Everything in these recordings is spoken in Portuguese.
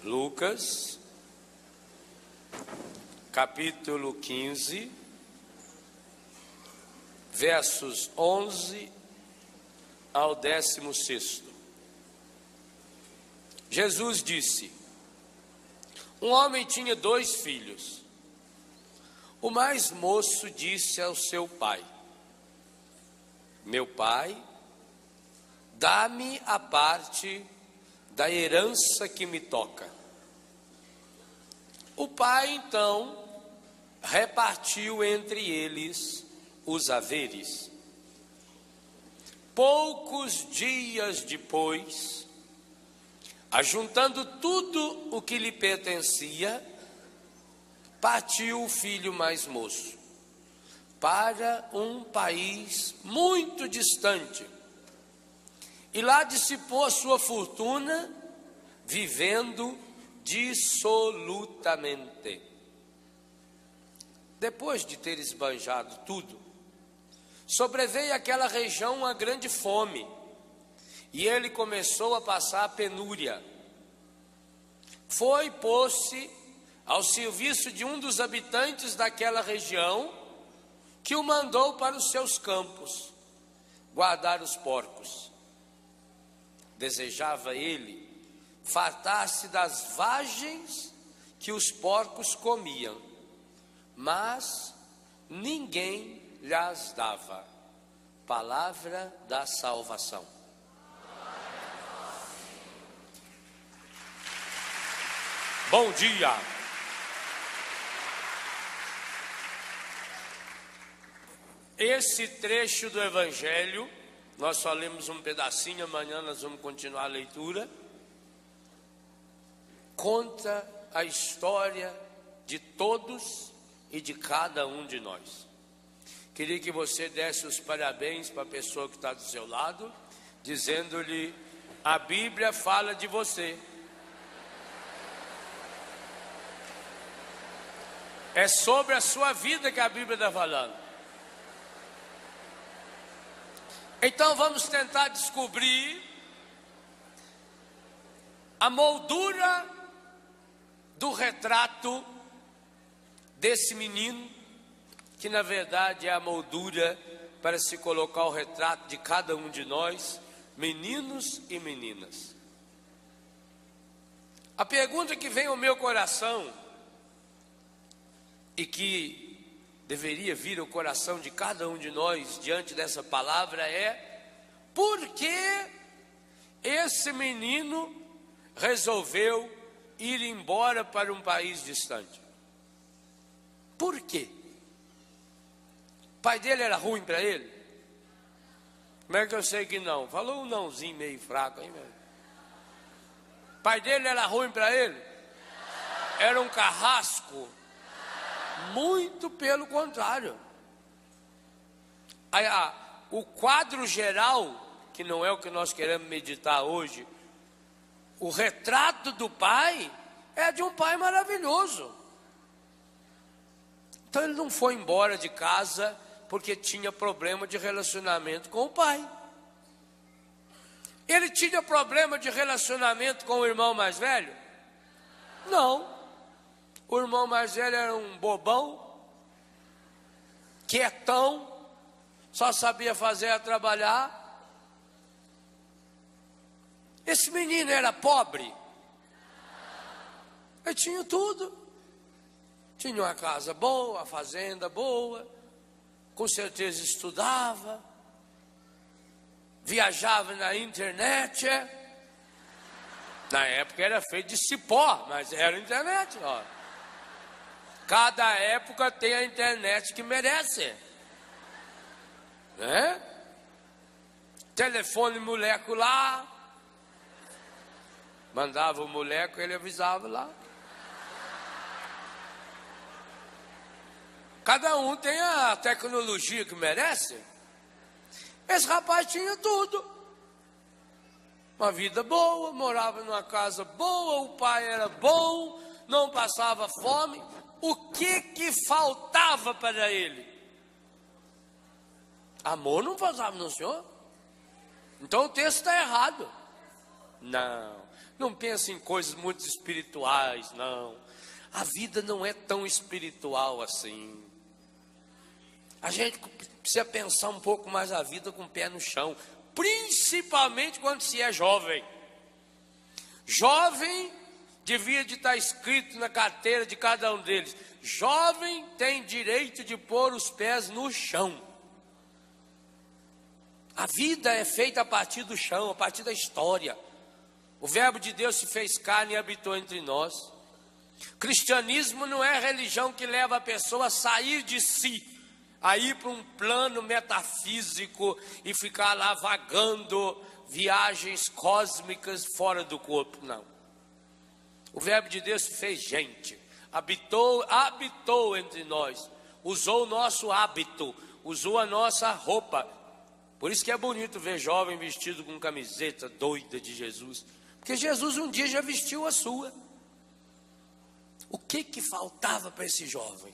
Lucas, capítulo 15, versos 11 ao 16. Jesus disse: um homem tinha 2 filhos. O mais moço disse ao seu pai: meu pai, dá-me a parte da herança que me toca. O pai então repartiu entre eles os haveres. Poucos dias depois, ajuntando tudo o que lhe pertencia, partiu o filho mais moço para um país muito distante, e lá dissipou a sua fortuna, vivendo dissolutamente. Depois de ter esbanjado tudo, sobreveio àquela região uma grande fome, e ele começou a passar a penúria. Foi, pôs-se ao serviço de um dos habitantes daquela região, que o mandou para os seus campos guardar os porcos. Desejava ele fartar-se das vagens que os porcos comiam, mas ninguém lhes dava. Palavra da salvação. Bom dia. Esse trecho do Evangelho, nós só lemos um pedacinho, amanhã nós vamos continuar a leitura. Conta a história de todos e de cada um de nós. Queria que você desse os parabéns para a pessoa que está do seu lado, dizendo-lhe: a Bíblia fala de você. É sobre a sua vida que a Bíblia está falando. Então vamos tentar descobrir a moldura do retrato desse menino, que na verdade é a moldura para se colocar o retrato de cada um de nós, meninos e meninas. A pergunta que vem ao meu coração, e que deveria vir ao coração de cada um de nós diante dessa palavra, é: por que esse menino resolveu ir embora para um país distante? Por quê? O pai dele era ruim para ele? Como é que eu sei que não? Falou um nãozinho meio fraco, hein, velho? O pai dele era ruim para ele? Era um carrasco? Muito pelo contrário. O quadro geral, que não é o que nós queremos meditar hoje, o retrato do pai é de um pai maravilhoso. Então ele não foi embora de casa porque tinha problema de relacionamento com o pai. Ele tinha problema de relacionamento com o irmão mais velho? Não. O irmão mais velho era um bobão, quietão, só sabia fazer a trabalhar. Esse menino era pobre? Ele tinha tudo. Tinha uma casa boa, uma fazenda boa, com certeza estudava, viajava na internet. Na época era feito de cipó, mas era internet, ó. Cada época tem a internet que merece, né? Telefone molecular, mandava o moleque, ele avisava lá. Cada um tem a tecnologia que merece. Esse rapaz tinha tudo. Uma vida boa, morava numa casa boa, o pai era bom, não passava fome. O que faltava para ele? Amor não faltava no Senhor? Então o texto está errado. Não. Não pense em coisas muito espirituais, não. A vida não é tão espiritual assim. A gente precisa pensar um pouco mais a vida com o pé no chão, principalmente quando se é jovem. Jovem devia de estar escrito na carteira de cada um deles: jovem tem direito de pôr os pés no chão. A vida é feita a partir do chão, a partir da história. O verbo de Deus se fez carne e habitou entre nós. Cristianismo não é a religião que leva a pessoa a sair de si, a ir para um plano metafísico e ficar lá vagando viagens cósmicas fora do corpo, não. O verbo de Deus se fez gente, habitou entre nós, usou o nosso hábito, usou a nossa roupa. Por isso que é bonito ver jovem vestido com camiseta doida de Jesus, porque Jesus um dia já vestiu a sua. O que faltava para esse jovem?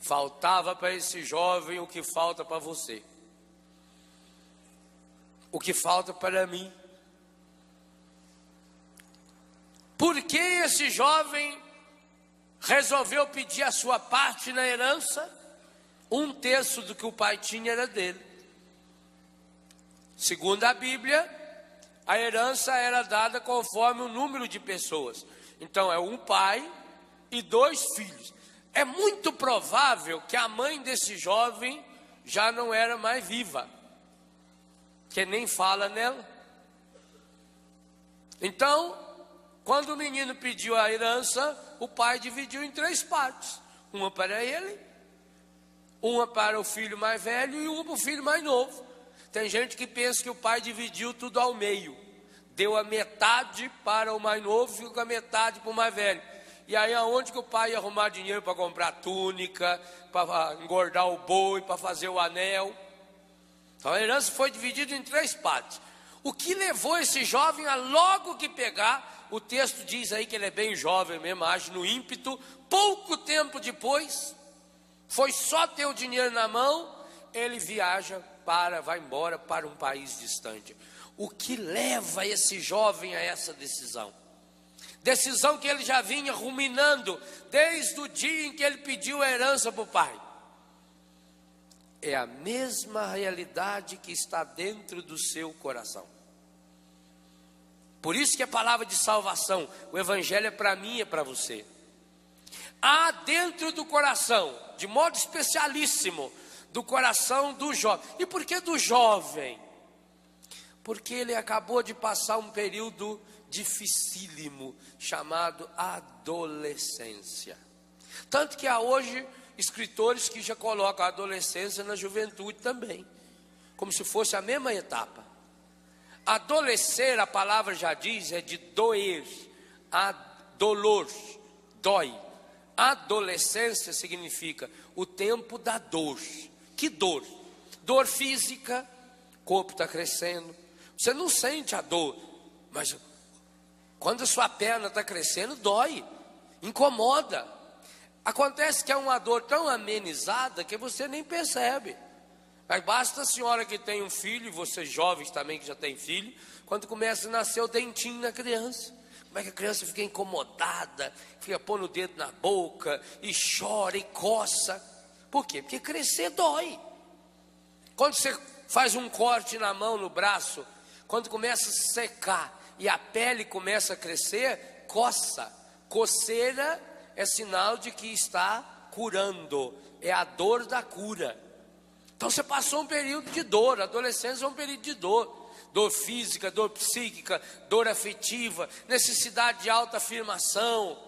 Faltava para esse jovem o que falta para você, o que falta para mim. Por que esse jovem resolveu pedir a sua parte na herança? 1/3 do que o pai tinha era dele. Segundo a Bíblia, a herança era dada conforme o número de pessoas. Então é um pai e 2 filhos. É muito provável que a mãe desse jovem já não era mais viva, que nem fala nela. Então, quando o menino pediu a herança, o pai dividiu em 3 partes: uma para ele, uma para o filho mais velho e uma para o filho mais novo. Tem gente que pensa que o pai dividiu tudo ao meio, deu a metade para o mais novo, ficou com a metade para o mais velho. E aí aonde que o pai ia arrumar dinheiro para comprar túnica, para engordar o boi, para fazer o anel? Então a herança foi dividida em 3 partes. O que levou esse jovem a logo que pegar, o texto diz aí que ele é bem jovem mesmo, age no ímpeto, pouco tempo depois, foi só ter o dinheiro na mão, ele vai embora para um país distante. O que leva esse jovem a essa decisão? Decisão que ele já vinha ruminando desde o dia em que ele pediu a herança para o pai. É a mesma realidade que está dentro do seu coração. Por isso que a palavra de salvação, o evangelho é para mim e é para você. Há dentro do coração, de modo especialíssimo, do coração do jovem. E por que do jovem? Porque ele acabou de passar um período dificílimo, chamado adolescência. Tanto que há hoje escritores que já colocam a adolescência na juventude também, como se fosse a mesma etapa. Adolescer, a palavra já diz, é de doer, dolor, dói. Adolescência significa o tempo da dor. Que dor? Dor física, o corpo está crescendo, você não sente a dor, mas quando a sua perna está crescendo, dói, incomoda. Acontece que é uma dor tão amenizada que você nem percebe. Mas basta a senhora que tem um filho, e vocês jovens também que já têm filho, quando começa a nascer o dentinho na criança. Como é que a criança fica incomodada, fica pondo o dedo na boca, e chora, e coça. Por quê? Porque crescer dói. Quando você faz um corte na mão, no braço, quando começa a secar, e a pele começa a crescer, coça. Coceira é sinal de que está curando, é a dor da cura. Então você passou um período de dor, a adolescência é um período de dor. Dor física, dor psíquica, dor afetiva, necessidade de autoafirmação.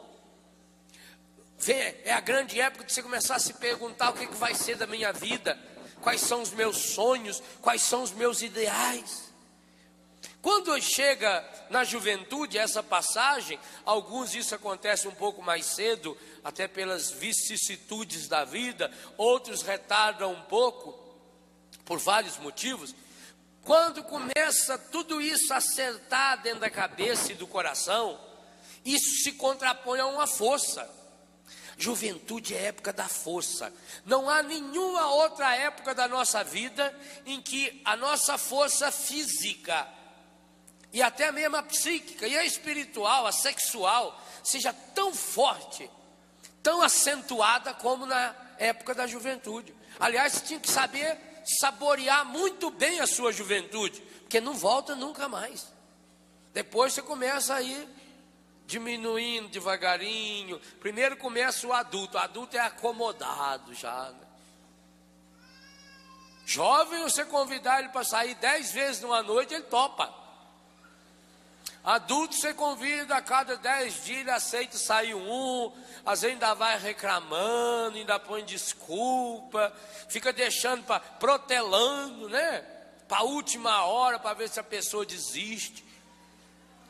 É a grande época de você começar a se perguntar o que vai ser da minha vida, quais são os meus sonhos, quais são os meus ideais. Quando chega na juventude essa passagem, alguns isso acontece um pouco mais cedo, até pelas vicissitudes da vida, outros retardam um pouco, por vários motivos. Quando começa tudo isso a acertar dentro da cabeça e do coração, isso se contrapõe a uma força. Juventude é época da força. Não há nenhuma outra época da nossa vida em que a nossa força física e até mesmo a psíquica e a espiritual, a sexual, seja tão forte, tão acentuada como na época da juventude. Aliás, você tinha que saber saborear muito bem a sua juventude, porque não volta nunca mais. Depois você começa a ir diminuindo devagarinho. Primeiro começa o adulto é acomodado já, né? Jovem, você convidar ele para sair 10 vezes numa noite, ele topa. Adulto, você convida a cada 10 dias, ele aceita sair às vezes ainda vai reclamando, ainda põe desculpa, fica deixando, protelando, né? Para a última hora, para ver se a pessoa desiste.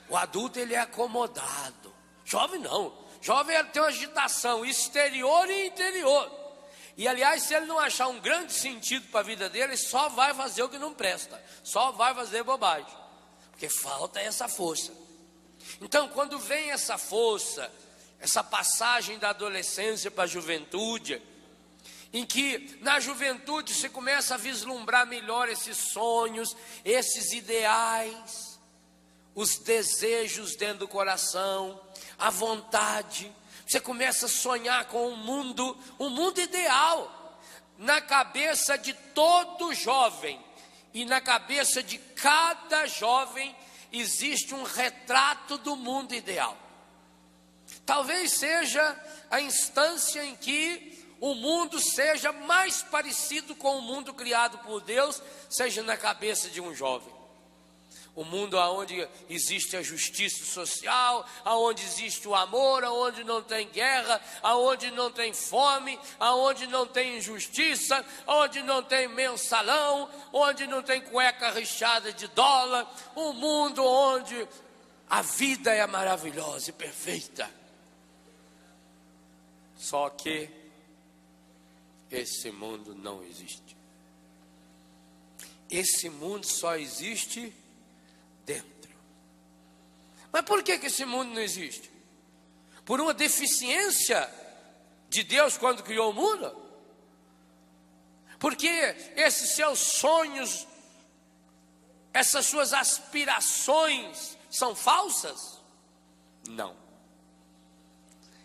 O adulto, ele é acomodado. Jovem não. Jovem, ele tem uma agitação exterior e interior. E aliás, se ele não achar um grande sentido para a vida dele, ele só vai fazer o que não presta. Só vai fazer bobagem. Porque falta essa força. Então, quando vem essa força, essa passagem da adolescência para a juventude, em que na juventude você começa a vislumbrar melhor esses sonhos, esses ideais, os desejos dentro do coração, a vontade. Você começa a sonhar com um mundo ideal, na cabeça de todo jovem, e na cabeça de cada jovem existe um retrato do mundo ideal. Talvez seja a instância em que o mundo seja mais parecido com o mundo criado por Deus, seja na cabeça de um jovem. O mundo onde existe a justiça social, onde existe o amor, onde não tem guerra, onde não tem fome, onde não tem injustiça, onde não tem mensalão, onde não tem cueca rechada de dólar. Um mundo onde a vida é maravilhosa e perfeita. Só que esse mundo não existe. Esse mundo só existe dentro. Mas por que esse mundo não existe? Por uma deficiência de Deus quando criou o mundo? Porque esses seus sonhos, essas suas aspirações são falsas? Não.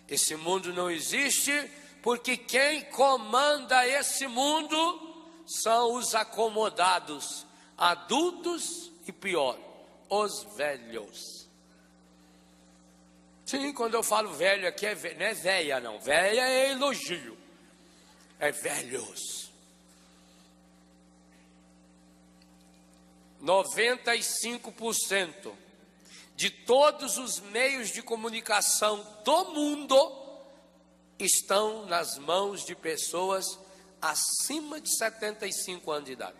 Esse mundo não existe porque quem comanda esse mundo são os acomodados, adultos e pior, os velhos. Sim, quando eu falo velho aqui, não é velha não, velha é elogio, é velhos. 95% de todos os meios de comunicação do mundo estão nas mãos de pessoas acima de 75 anos de idade.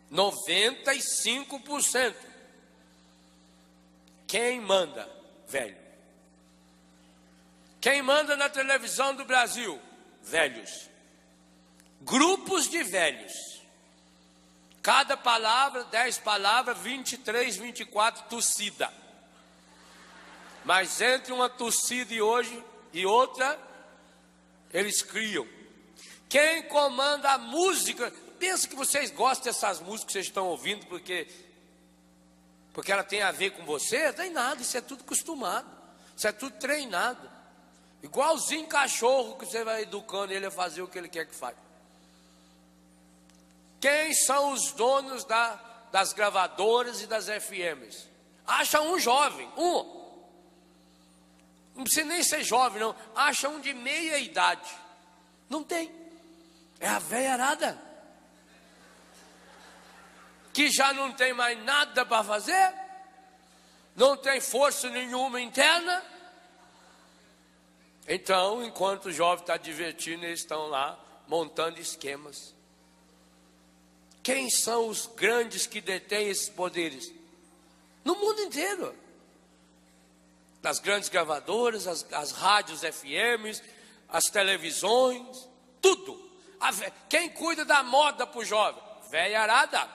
95%. Quem manda? Velho. Quem manda na televisão do Brasil? Velhos. Grupos de velhos. Cada palavra, 10 palavras, 23, 24, tossida. Mas entre uma tossida e outra, eles criam. Quem comanda a música? Pensa que vocês gostam dessas músicas que vocês estão ouvindo porque ela tem a ver com você? Não tem nada, isso é tudo acostumado, isso é tudo treinado. Igualzinho cachorro que você vai educando ele a fazer o que ele quer que faça. Quem são os donos das gravadoras e das FMs? Acha um jovem, não precisa nem ser jovem não, acha um de meia idade. Não tem, é a velharada, que já não tem mais nada para fazer, não tem força nenhuma interna. Então, enquanto o jovem está divertindo, eles estão lá montando esquemas. Quem são os grandes que detêm esses poderes? No mundo inteiro. Das grandes gravadoras, as rádios FMs, as televisões, tudo. Quem cuida da moda para o jovem? Velharada.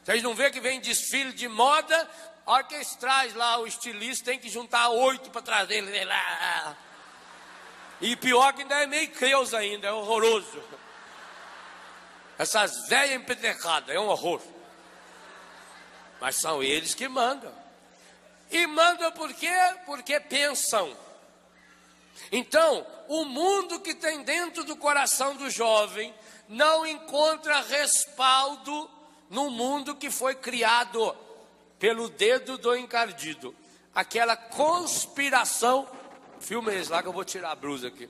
Vocês não vê que vem desfile de moda, a hora que eles trazem lá o estilista, tem que juntar 8 para trazer ele lá. E pior que ainda é meio creuso ainda, é horroroso. Essas velhas empetecadas, é um horror. Mas são eles que mandam. E mandam por quê? Porque pensam. Então, o mundo que tem dentro do coração do jovem não encontra respaldo no mundo que foi criado pelo dedo do encardido. Aquela conspiração. Filma eles lá que eu vou tirar a blusa aqui,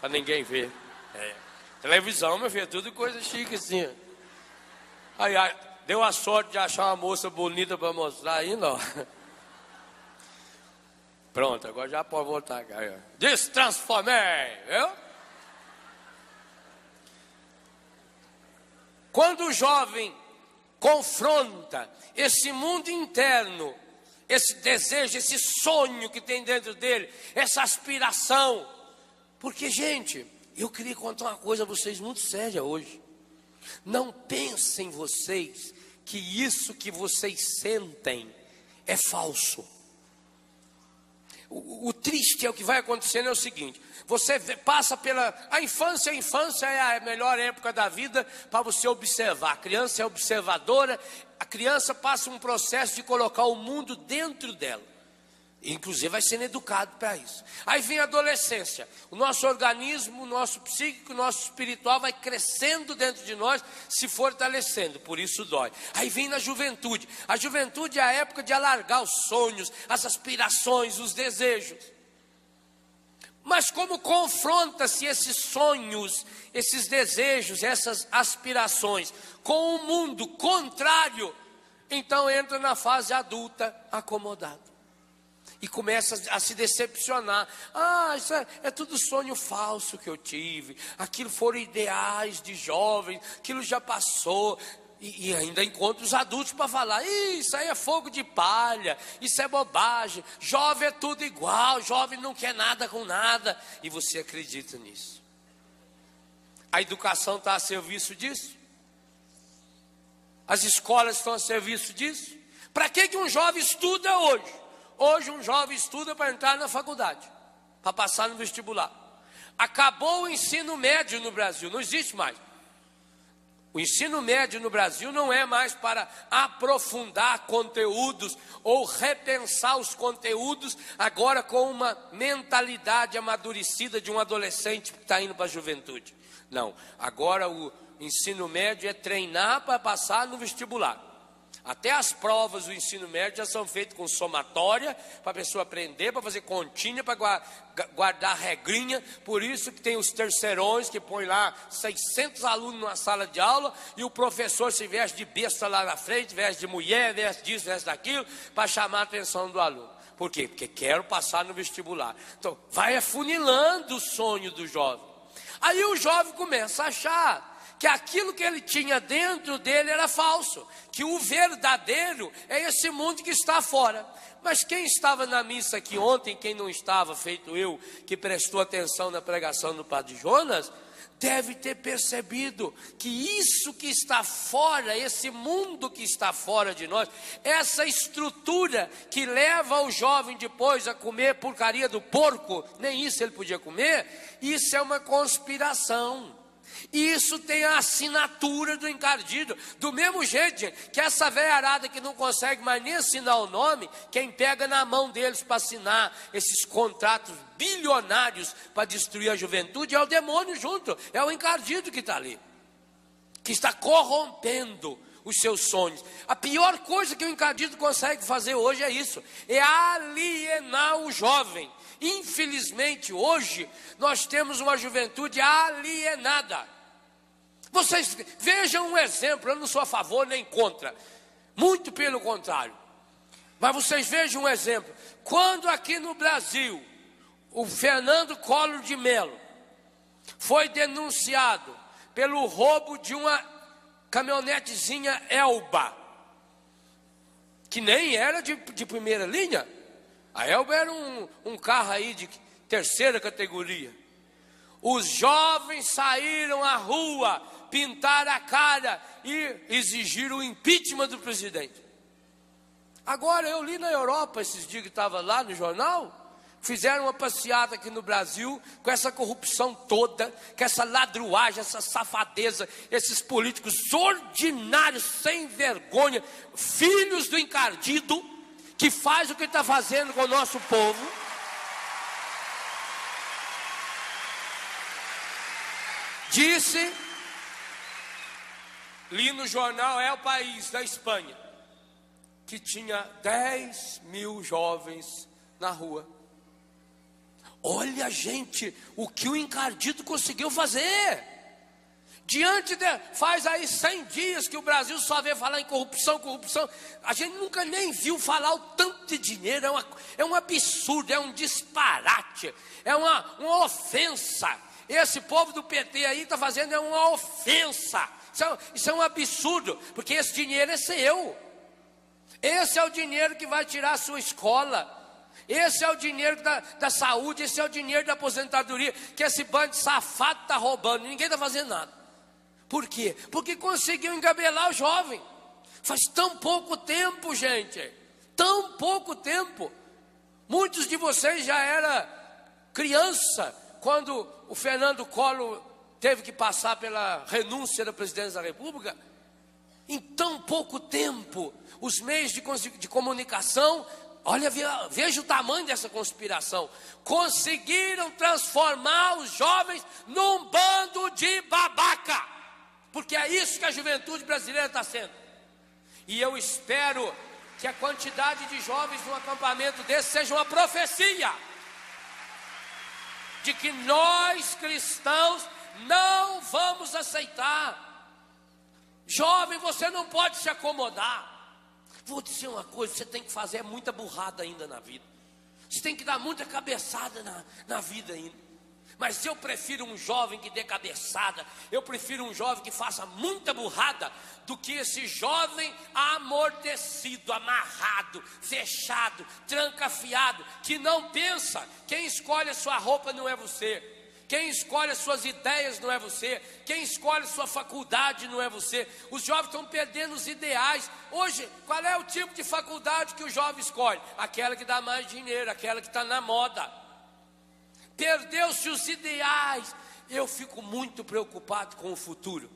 para ninguém ver. Televisão, meu filho, é tudo coisa chique assim. Aí, deu a sorte de achar uma moça bonita para mostrar ainda, ó. Pronto, agora já pode voltar. Destransformei, viu? Quando o jovem confronta esse mundo interno, esse desejo, esse sonho que tem dentro dele, essa aspiração. Porque, gente, eu queria contar uma coisa a vocês muito séria hoje. Não pensem vocês que isso que vocês sentem é falso. O triste é o que vai acontecendo é o seguinte: você passa a infância é a melhor época da vida para você observar. A criança é observadora, a criança passa um processo de colocar o mundo dentro dela. Inclusive vai sendo educado para isso. Aí vem a adolescência. O nosso organismo, o nosso psíquico, o nosso espiritual vai crescendo dentro de nós, se fortalecendo, por isso dói. Aí vem na juventude. A juventude é a época de alargar os sonhos, as aspirações, os desejos. Mas como confronta-se esses sonhos, esses desejos, essas aspirações com o mundo contrário, então entra na fase adulta acomodado. E começa a se decepcionar. Isso é tudo sonho falso que eu tive. Aquilo foram ideais de jovem. Aquilo já passou. E ainda encontra os adultos para falar: isso aí é fogo de palha. Isso é bobagem. Jovem é tudo igual. Jovem não quer nada com nada. E você acredita nisso. A educação está a serviço disso? As escolas estão a serviço disso? Para que um jovem estuda hoje? Hoje um jovem estuda para entrar na faculdade, para passar no vestibular. Acabou o ensino médio no Brasil, não existe mais. O ensino médio no Brasil não é mais para aprofundar conteúdos ou repensar os conteúdos agora com uma mentalidade amadurecida de um adolescente que está indo para a juventude. Não, agora o ensino médio é treinar para passar no vestibular. Até as provas do ensino médio já são feitas com somatória, para a pessoa aprender, para fazer continha, para guardar regrinha. Por isso que tem os terceirões, que põe lá 600 alunos numa sala de aula, e o professor se veste de besta lá na frente, veste de mulher, veste disso, veste daquilo, para chamar a atenção do aluno. Por quê? Porque quero passar no vestibular. Então, vai afunilando o sonho do jovem. Aí o jovem começa a achar que aquilo que ele tinha dentro dele era falso, que o verdadeiro é esse mundo que está fora. Mas quem estava na missa aqui ontem, quem não estava, feito eu, que prestou atenção na pregação do Padre Jonas, deve ter percebido que isso que está fora, esse mundo que está fora de nós, essa estrutura que leva o jovem depois a comer porcaria do porco, nem isso ele podia comer, isso é uma conspiração. E isso tem a assinatura do encardido. Do mesmo jeito, gente, que essa velharada que não consegue mais nem assinar o nome, quem pega na mão deles para assinar esses contratos bilionários para destruir a juventude é o demônio junto, é o encardido que está ali, que está corrompendo os seus sonhos. A pior coisa que o encardido consegue fazer hoje é isso, é alienar o jovem. Infelizmente hoje nós temos uma juventude alienada. Vocês vejam um exemplo, eu não sou a favor nem contra, muito pelo contrário, mas vocês vejam um exemplo. Quando aqui no Brasil o Fernando Collor de Mello foi denunciado pelo roubo de uma caminhonetezinha Elba, que nem era de primeira linha. A Elba era um carro aí de terceira categoria. Os jovens saíram à rua, pintaram a cara e exigiram o impeachment do presidente. Agora eu li na Europa, esses dias que estava lá no jornal, fizeram uma passeata aqui no Brasil, com essa corrupção toda, com essa ladruagem, essa safadeza, esses políticos ordinários, sem vergonha, filhos do encardido, que faz o que ele está fazendo com o nosso povo. Disse, li no jornal É o País, da Espanha, que tinha 10 mil jovens na rua. Olha, gente, o que o encardido conseguiu fazer. Faz aí 100 dias que o Brasil só vê falar em corrupção, corrupção. A gente nunca nem viu falar o tanto de dinheiro. É um absurdo, é um disparate, é uma ofensa. Esse povo do PT aí está fazendo uma ofensa. Isso é um absurdo, porque esse dinheiro é seu. Esse é o dinheiro que vai tirar a sua escola. Esse é o dinheiro da saúde, esse é o dinheiro da aposentadoria, que esse bando de safado está roubando, ninguém está fazendo nada. Por quê? Porque conseguiu engabelar o jovem. Faz tão pouco tempo, gente, tão pouco tempo. Muitos de vocês já eram criança, quando o Fernando Collor teve que passar pela renúncia da presidência da República. Em tão pouco tempo, os meios de comunicação, olha, veja o tamanho dessa conspiração, conseguiram transformar os jovens num bando de babaca, porque é isso que a juventude brasileira está sendo. E eu espero que a quantidade de jovens num acampamento desse seja uma profecia, de que nós cristãos não vamos aceitar. Jovem, você não pode se acomodar. Vou dizer uma coisa, você tem que fazer muita burrada ainda na vida. Você tem que dar muita cabeçada na vida ainda. Mas eu prefiro um jovem que dê cabeçada, eu prefiro um jovem que faça muita burrada, do que esse jovem amortecido, amarrado, fechado, trancafiado, que não pensa. Quem escolhe a sua roupa não é você. Quem escolhe as suas ideias não é você. Quem escolhe a sua faculdade não é você. Os jovens estão perdendo os ideais. Hoje, qual é o tipo de faculdade que o jovem escolhe? Aquela que dá mais dinheiro, aquela que está na moda. Perdeu-se os ideais. Eu fico muito preocupado com o futuro.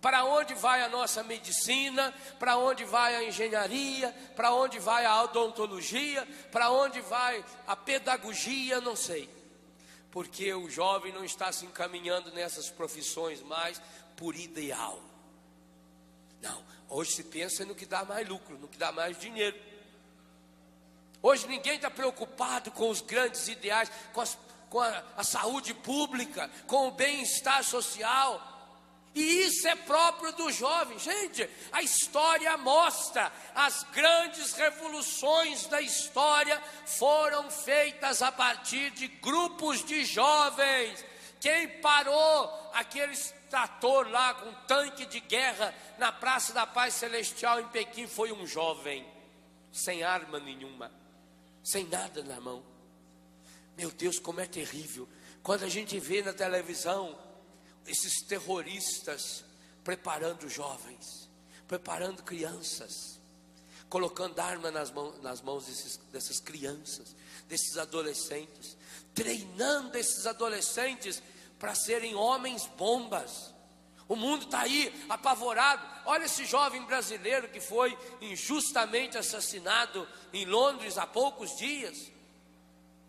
Para onde vai a nossa medicina? Para onde vai a engenharia? Para onde vai a odontologia? Para onde vai a pedagogia? Não sei. Porque o jovem não está se encaminhando nessas profissões mais por ideal. Não, hoje se pensa no que dá mais lucro, no que dá mais dinheiro. Hoje ninguém está preocupado com os grandes ideais, com a saúde pública, com o bem-estar social. E isso é próprio do jovem. Gente, a história mostra, as grandes revoluções da história foram feitas a partir de grupos de jovens. Quem parou aquele trator lá com tanque de guerra na Praça da Paz Celestial em Pequim foi um jovem, sem arma nenhuma, sem nada na mão. Meu Deus, como é terrível quando a gente vê na televisão esses terroristas preparando jovens, preparando crianças, colocando arma nas mãos dessas crianças, desses adolescentes, treinando esses adolescentes para serem homens bombas. O mundo está aí apavorado. Olha esse jovem brasileiro que foi injustamente assassinado em Londres há poucos dias.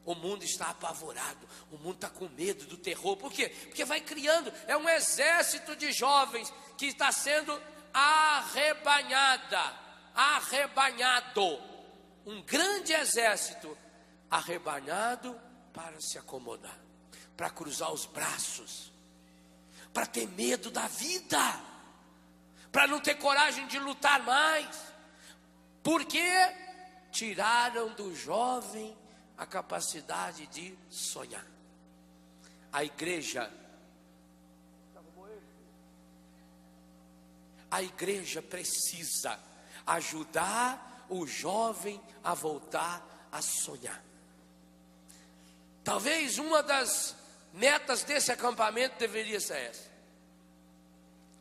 O mundo está apavorado, o mundo está com medo do terror. Por quê? Porque vai criando, é um exército de jovens que está sendo arrebanhado. Um grande exército arrebanhado para se acomodar, para cruzar os braços, para ter medo da vida, para não ter coragem de lutar mais. Porque tiraram do jovem a capacidade de sonhar. A igreja precisa ajudar o jovem a voltar a sonhar. Talvez uma das metas desse acampamento deveria ser essa.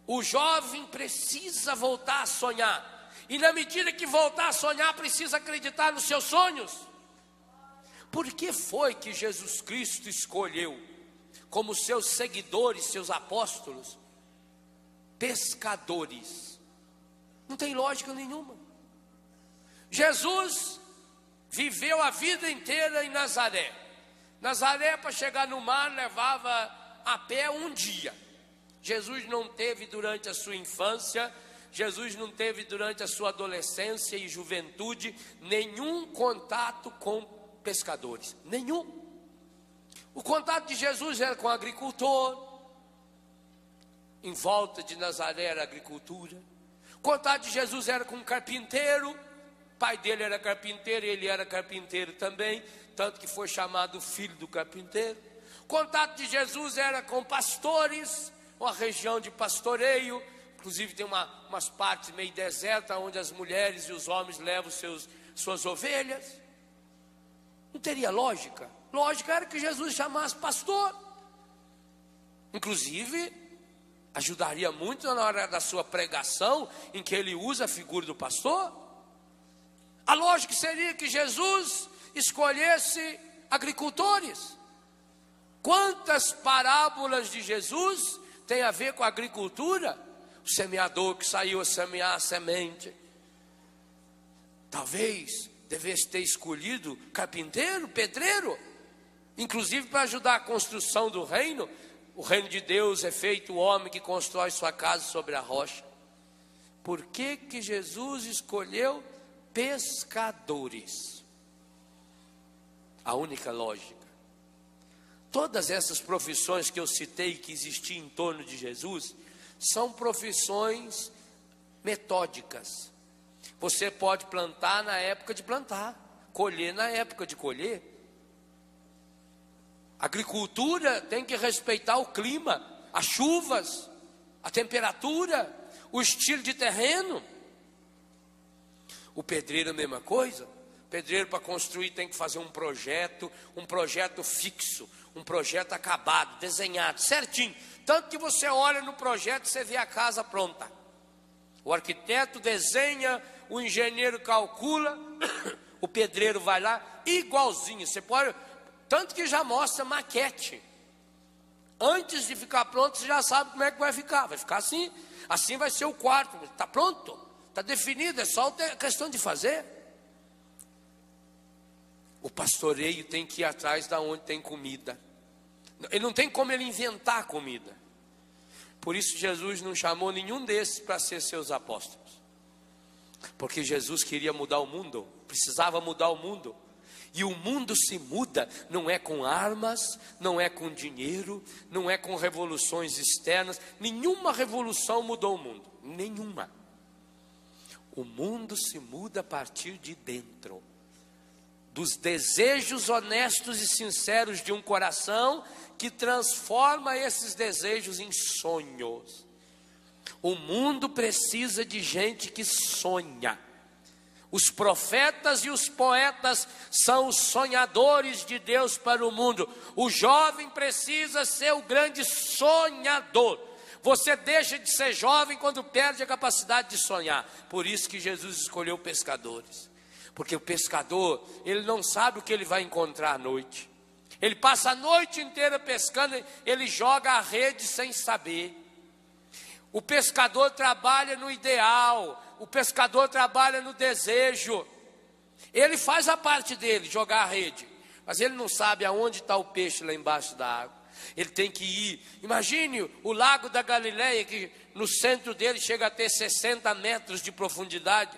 O jovem precisa voltar a sonhar. E na medida que voltar a sonhar, precisa acreditar nos seus sonhos. por que foi que Jesus Cristo escolheu como seus seguidores, seus apóstolos, pescadores? Não tem lógica nenhuma. Jesus viveu a vida inteira em Nazaré. Nazaré, para chegar no mar, levava a pé um dia. Jesus não teve durante a sua infância, Jesus não teve durante a sua adolescência e juventude nenhum contato com pescadores, nenhum. O contato de Jesus era com agricultor, em volta de Nazaré era agricultura. O contato de Jesus era com um carpinteiro, o pai dele era carpinteiro, ele era carpinteiro também, tanto que foi chamado filho do carpinteiro. O contato de Jesus era com pastores, uma região de pastoreio, inclusive tem umas partes meio desertas, onde as mulheres e os homens levam suas ovelhas. Não teria lógica. Lógica era que Jesus chamasse pastor. Inclusive, ajudaria muito na hora da sua pregação, em que ele usa a figura do pastor. A lógica seria que Jesus escolhesse agricultores. Quantas parábolas de Jesus tem a ver com a agricultura? O semeador que saiu a semear a semente. Talvez devesse ter escolhido carpinteiro, pedreiro, inclusive para ajudar a construção do reino. O reino de Deus é feito o homem que constrói sua casa sobre a rocha. Por que que Jesus escolheu pescadores? A única lógica. Todas essas profissões que eu citei que existiam em torno de Jesus são profissões metódicas. Você pode plantar na época de plantar, colher na época de colher. A agricultura tem que respeitar o clima, as chuvas, a temperatura, o estilo de terreno. O pedreiro é a mesma coisa. O pedreiro, para construir, tem que fazer um projeto fixo, um projeto acabado, desenhado, certinho. Tanto que você olha no projeto e você vê a casa pronta. O arquiteto desenha, o engenheiro calcula, o pedreiro vai lá, igualzinho. Você pode, tanto que já mostra maquete. Antes de ficar pronto, você já sabe como é que vai ficar. Vai ficar assim, assim vai ser o quarto. Está pronto, está definido, é só questão de fazer. O pastoreio tem que ir atrás da onde tem comida. Ele não tem como ele inventar comida. Por isso Jesus não chamou nenhum desses para ser seus apóstolos. Porque Jesus queria mudar o mundo, precisava mudar o mundo. E o mundo se muda, não é com armas, não é com dinheiro, não é com revoluções externas. Nenhuma revolução mudou o mundo, nenhuma. O mundo se muda a partir de dentro. Dos desejos honestos e sinceros de um coração que transforma esses desejos em sonhos. O mundo precisa de gente que sonha. Os profetas e os poetas são os sonhadores de Deus para o mundo. O jovem precisa ser o grande sonhador. Você deixa de ser jovem quando perde a capacidade de sonhar. Por isso que Jesus escolheu pescadores. Porque o pescador, ele não sabe o que ele vai encontrar à noite. Ele passa a noite inteira pescando, ele joga a rede sem saber. O pescador trabalha no ideal, o pescador trabalha no desejo. Ele faz a parte dele, jogar a rede, mas ele não sabe aonde está o peixe lá embaixo da água. Ele tem que ir. Imagine o lago da Galileia, que no centro dele chega a ter 60 metros de profundidade.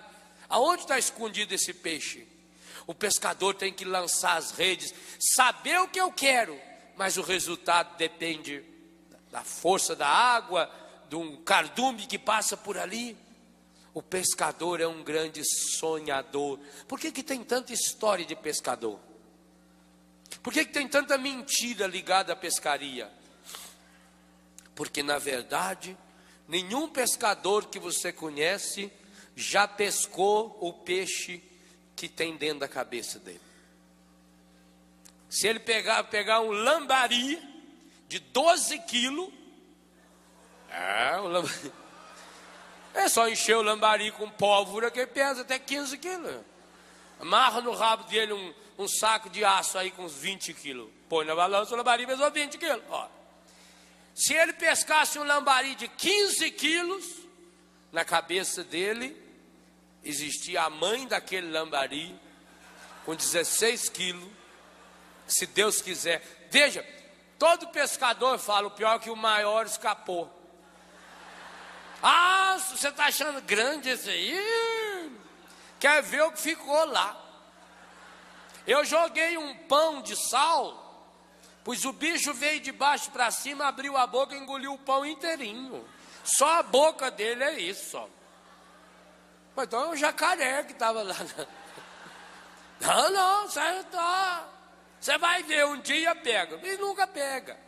Aonde está escondido esse peixe? O pescador tem que lançar as redes, saber o que eu quero, mas o resultado depende da força da água, de um cardume que passa por ali. O pescador é um grande sonhador. Por que tem tanta história de pescador? Por que tem tanta mentira ligada à pescaria? Porque na verdade, nenhum pescador que você conhece já pescou o peixe que tem dentro da cabeça dele. Se ele pegar um lambari de 12 quilos, é só encher o lambari com pólvora que pesa até 15 quilos. Amarra no rabo dele um saco de aço aí com uns 20 quilos. Põe na balança, o lambari pesou 20 quilos. Ó. Se ele pescasse um lambari de 15 quilos, na cabeça dele existia a mãe daquele lambari com 16 quilos. Se Deus quiser. Veja, todo pescador fala, o pior é que o maior escapou. Ah, você está achando grande esse aí? Quer ver o que ficou lá? Eu joguei um pão de sal, pois o bicho veio de baixo para cima, abriu a boca e engoliu o pão inteirinho. Só a boca dele é isso. Ó. Mas então é um jacaré que estava lá. Não, você vai ver, um dia pega. E nunca pega.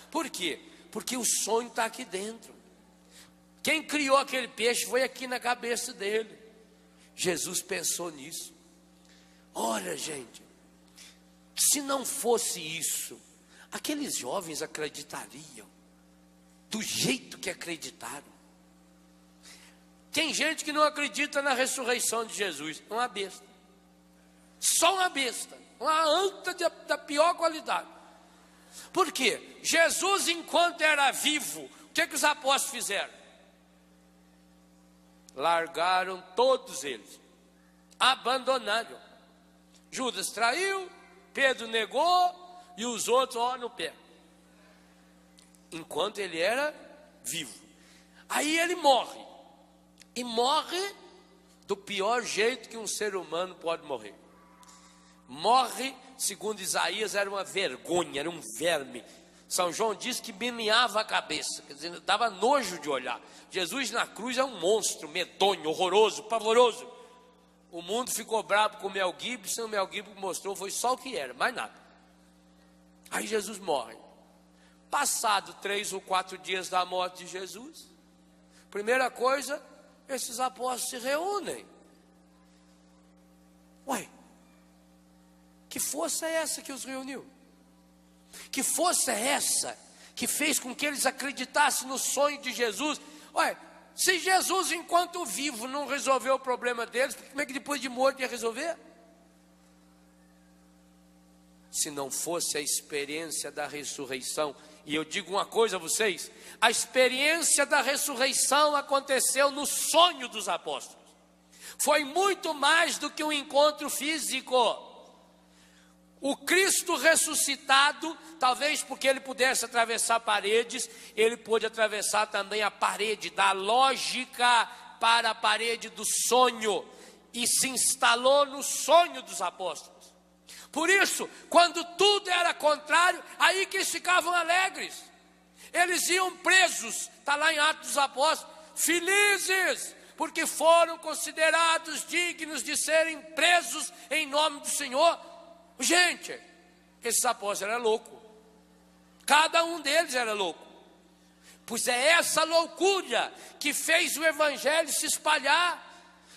Por quê? Porque o sonho está aqui dentro. Quem criou aquele peixe foi aqui na cabeça dele. Jesus pensou nisso. Ora, gente, se não fosse isso, aqueles jovens acreditariam do jeito que acreditaram. Tem gente que não acredita na ressurreição de Jesus. Uma besta. Só uma besta. Uma anta da pior qualidade. Por quê? Jesus, enquanto era vivo, o que os apóstolos fizeram? Largaram todos eles. Abandonaram. Judas traiu, Pedro negou e os outros, ó, no pé. Enquanto ele era vivo. Aí ele morre. E morre do pior jeito que um ser humano pode morrer. Morre, segundo Isaías, era uma vergonha, era um verme. São João diz que meneava a cabeça, quer dizer, dava nojo de olhar. Jesus na cruz é um monstro, medonho, horroroso, pavoroso. O mundo ficou bravo com o Mel Gibson, o Mel Gibson mostrou, foi só o que era, mais nada. Aí Jesus morre. Passado 3 ou 4 dias da morte de Jesus, primeira coisa, esses apóstolos se reúnem. Ué, que força é essa que os reuniu? Que força é essa que fez com que eles acreditassem no sonho de Jesus? Ué, se Jesus, enquanto vivo, não resolveu o problema deles, como é que depois de morto ia resolver? Se não fosse a experiência da ressurreição, e eu digo uma coisa a vocês, a experiência da ressurreição aconteceu no sonho dos apóstolos. Foi muito mais do que um encontro físico. O Cristo ressuscitado, talvez porque ele pudesse atravessar paredes, ele pôde atravessar também a parede da lógica para a parede do sonho, e se instalou no sonho dos apóstolos. Por isso, quando tudo era contrário, aí que eles ficavam alegres. Eles iam presos, está lá em Atos dos Apóstolos, felizes, porque foram considerados dignos de serem presos em nome do Senhor. Gente, esses apóstolos eram loucos. Cada um deles era louco. Pois é essa loucura que fez o evangelho se espalhar.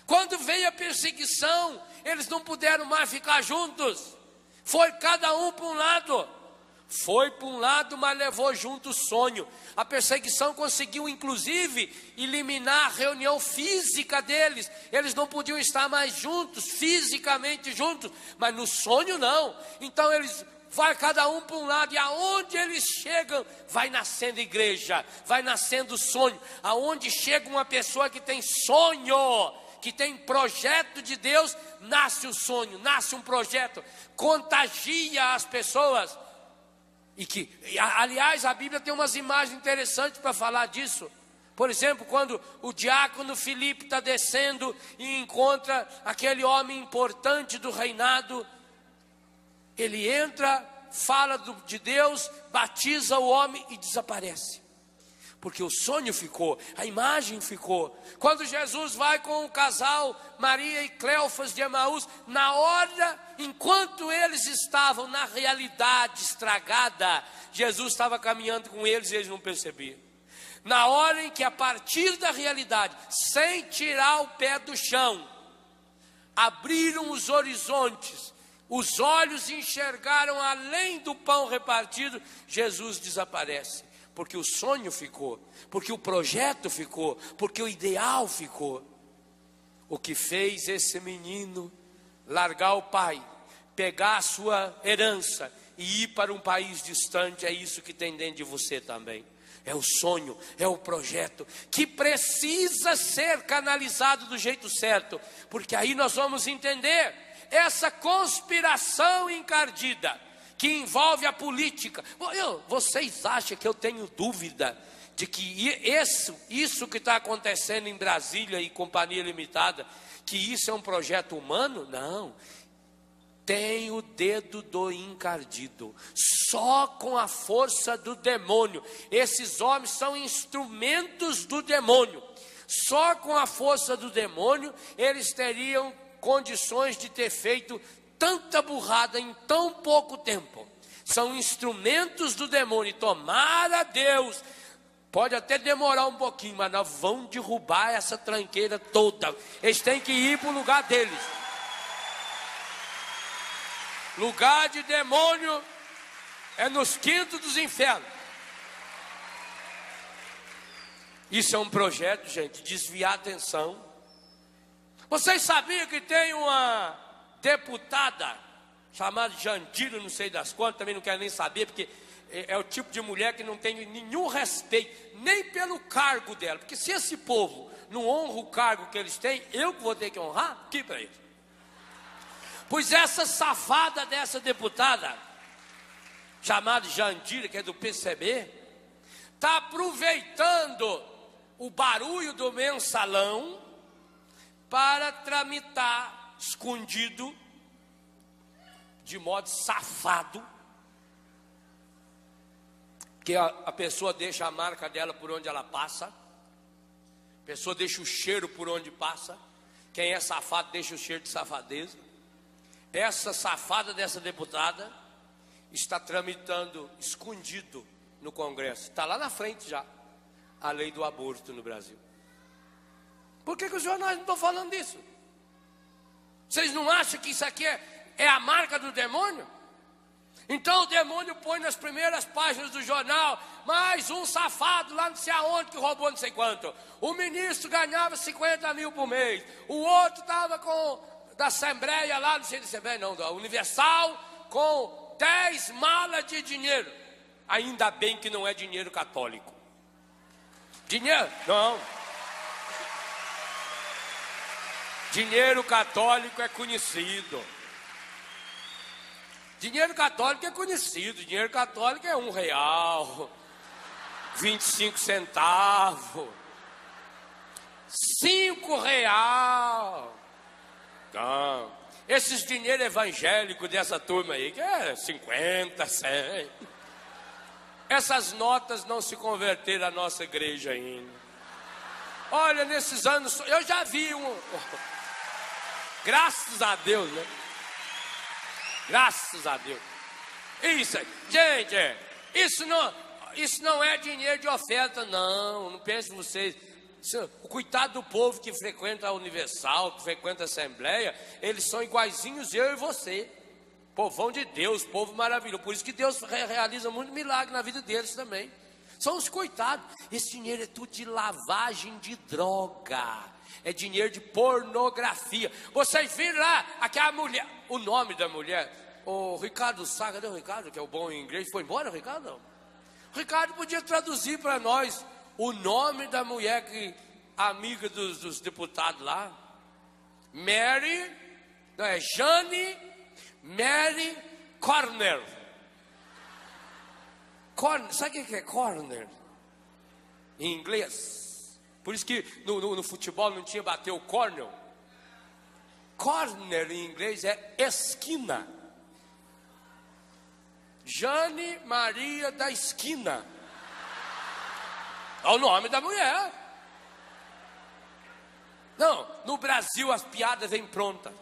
Quando veio a perseguição, eles não puderam mais ficar juntos. Foi cada um para um lado. Foi para um lado, mas levou junto o sonho. A perseguição conseguiu, inclusive, eliminar a reunião física deles. Eles não podiam estar mais juntos, fisicamente juntos, mas no sonho não. Então eles vai cada um para um lado, e aonde eles chegam, vai nascendo igreja, vai nascendo sonho. Aonde chega uma pessoa que tem sonho, que tem projeto de Deus, nasce o sonho, nasce um projeto, contagia as pessoas. Aliás, a Bíblia tem umas imagens interessantes para falar disso. Por exemplo, quando o diácono Filipe está descendo e encontra aquele homem importante do reinado, ele entra, fala de Deus, batiza o homem e desaparece. Porque o sonho ficou, a imagem ficou. Quando Jesus vai com o casal Maria e Cleofas de Emaús, na hora, enquanto eles estavam na realidade estragada, Jesus estava caminhando com eles e eles não percebiam. Na hora em que, a partir da realidade, sem tirar o pé do chão, abriram os horizontes, os olhos enxergaram além do pão repartido, Jesus desaparece. Porque o sonho ficou, porque o projeto ficou, porque o ideal ficou. O que fez esse menino largar o pai, pegar a sua herança e ir para um país distante. É isso que tem dentro de você também. É o sonho, é o projeto que precisa ser canalizado do jeito certo, porque aí nós vamos entender essa conspiração encardida que envolve a política. Vocês acham que eu tenho dúvida de que isso que está acontecendo em Brasília e Companhia Limitada, que isso é um projeto humano? Não. Tem o dedo do encardido, só com a força do demônio. Esses homens são instrumentos do demônio. Só com a força do demônio eles teriam condições de ter feito tanta burrada em tão pouco tempo. São instrumentos do demônio. Tomara Deus, pode até demorar um pouquinho, mas nós vamos derrubar essa tranqueira toda. Eles têm que ir para o lugar deles. Lugar de demônio é nos quintos dos infernos. Isso é um projeto, gente, desviar a atenção. Vocês sabiam que tem uma deputada chamada Jandira, não sei das quantas, também não quero nem saber, porque é o tipo de mulher que não tem nenhum respeito, nem pelo cargo dela. Porque se esse povo não honra o cargo que eles têm, eu que vou ter que honrar? Que para eles? Pois essa safada dessa deputada, chamada Jandira, que é do PCB, está aproveitando o barulho do mensalão para tramitar escondido, de modo safado, que a pessoa deixa a marca dela por onde ela passa, a pessoa deixa o cheiro por onde passa. Quem é safado deixa o cheiro de safadeza. Essa safada dessa deputada está tramitando escondido no Congresso, está lá na frente já, a lei do aborto no Brasil. Por que os jornais não estão falando disso? Vocês não acham que isso aqui é a marca do demônio? Então o demônio põe nas primeiras páginas do jornal: mais um safado lá não sei aonde que roubou não sei quanto. O ministro ganhava 50 mil por mês. O outro estava da Assembleia lá, não sei da Assembleia não, da Universal, com 10 malas de dinheiro. Ainda bem que não é dinheiro católico. Dinheiro? Não. Dinheiro católico é conhecido. Dinheiro católico é conhecido. Dinheiro católico é R$1, 25 centavos, R$5. Não. Esses dinheiro evangélico dessa turma aí, que é 50, 100. Essas notas não se converteram à nossa igreja ainda. Olha, nesses anos, eu já vi graças a Deus, né? Graças a Deus. Isso aí. Gente, isso não é dinheiro de oferta, não. Não pensem vocês. O coitado do povo que frequenta a Universal, que frequenta a Assembleia, eles são iguaizinhos eu e você. Povão de Deus, povo maravilhoso. Por isso que Deus realiza muito milagre na vida deles também. São os coitados. Esse dinheiro é tudo de lavagem de droga. É dinheiro de pornografia. Vocês viram lá aquela mulher, o nome da mulher, o Ricardo Sá, cadê o Ricardo, que é o bom em inglês? Foi embora o Ricardo? Não. O Ricardo podia traduzir para nós o nome da mulher que, amiga dos deputados lá. Mary, não é Jane Mary Corner. Sabe o que é corner? Em inglês. Por isso que no futebol não tinha bater o corner. Corner em inglês é esquina. Jane Maria da Esquina. É o nome da mulher. Não, no Brasil as piadas vêm prontas.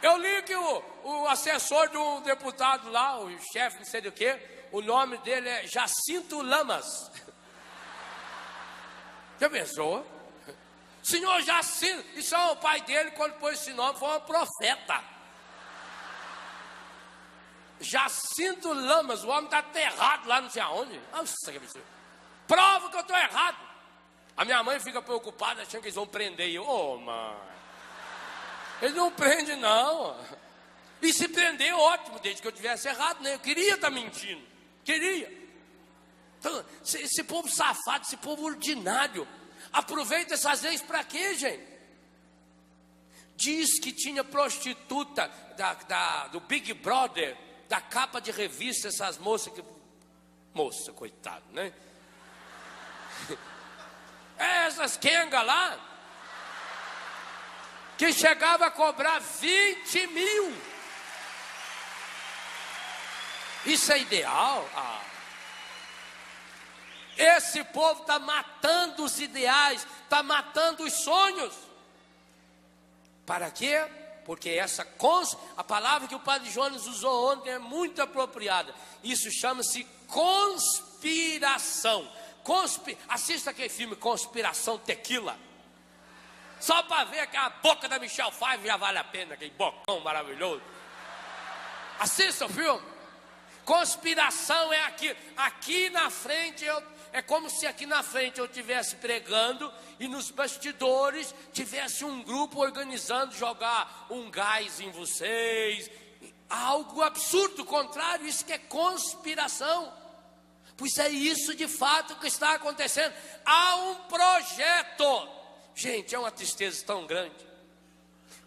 Eu li que o assessor de um deputado lá, o chefe não sei do que, o nome dele é Jacinto Lamas. Já pensou? Senhor Jacinto, isso é o pai dele, quando pôs esse nome, foi um profeta. Jacinto Lamas, o homem está aterrado lá não sei aonde. Nossa, que absurdo. Prova que eu estou errado. A minha mãe fica preocupada, achando que eles vão prender eu. Ô, mãe. Ele não prende, não. E se prender, ótimo, desde que eu tivesse errado, né? Eu queria estar mentindo. Queria. Então, esse povo safado, esse povo ordinário, aproveita essas leis para quê, gente? Diz que tinha prostituta do Big Brother, da capa de revista, essas moças que... Moça, coitado, né? Essas quengas lá, que chegava a cobrar 20 mil. Isso é ideal? Esse povo está matando os ideais, está matando os sonhos. Para quê? Porque a palavra que o Padre Jones usou ontem é muito apropriada. Isso chama-se conspiração. Assista aquele filme Conspiração Tequila. Só para ver aquela boca da Michelle Pfeiffer já vale a pena, aquele bocão maravilhoso. Assista o filme. Conspiração é aqui na frente, é como se aqui na frente eu estivesse pregando e nos bastidores tivesse um grupo organizando jogar um gás em vocês. Algo absurdo, contrário, isso que é conspiração. Pois é isso de fato que está acontecendo. Há um projeto. Gente, é uma tristeza tão grande.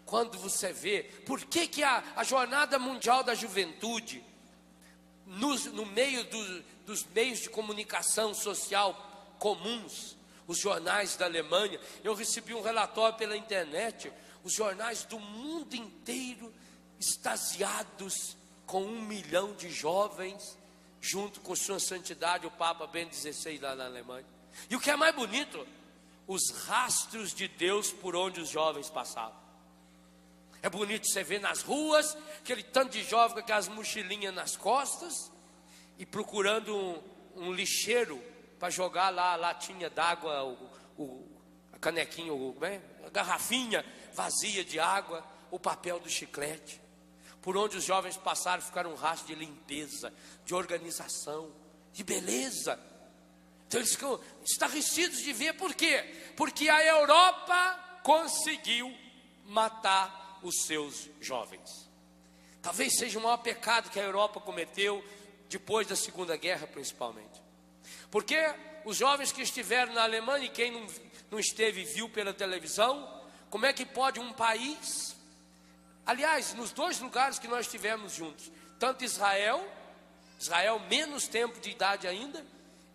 Quando você vê, por que a Jornada Mundial da Juventude, no meio dos meios de comunicação social comuns, os jornais da Alemanha, eu recebi um relatório pela internet, os jornais do mundo inteiro extasiados com 1 milhão de jovens, junto com sua santidade, o Papa Bento XVI lá na Alemanha. E o que é mais bonito, os rastros de Deus por onde os jovens passavam. É bonito você ver nas ruas, aquele tanto de jovem com aquelas mochilinhas nas costas, e procurando um lixeiro para jogar lá a latinha d'água, a canequinha, a garrafinha vazia de água, o papel do chiclete. Por onde os jovens passaram, ficaram um rastro de limpeza, de organização, de beleza. Então eles ficam estarrecidos de ver, por quê? Porque a Europa conseguiu matar os seus jovens. Talvez seja o maior pecado que a Europa cometeu, depois da Segunda Guerra principalmente. Porque os jovens que estiveram na Alemanha, e quem não esteve viu pela televisão, como é que pode um país... Aliás, nos 2 lugares que nós estivemos juntos, tanto Israel menos tempo de idade ainda,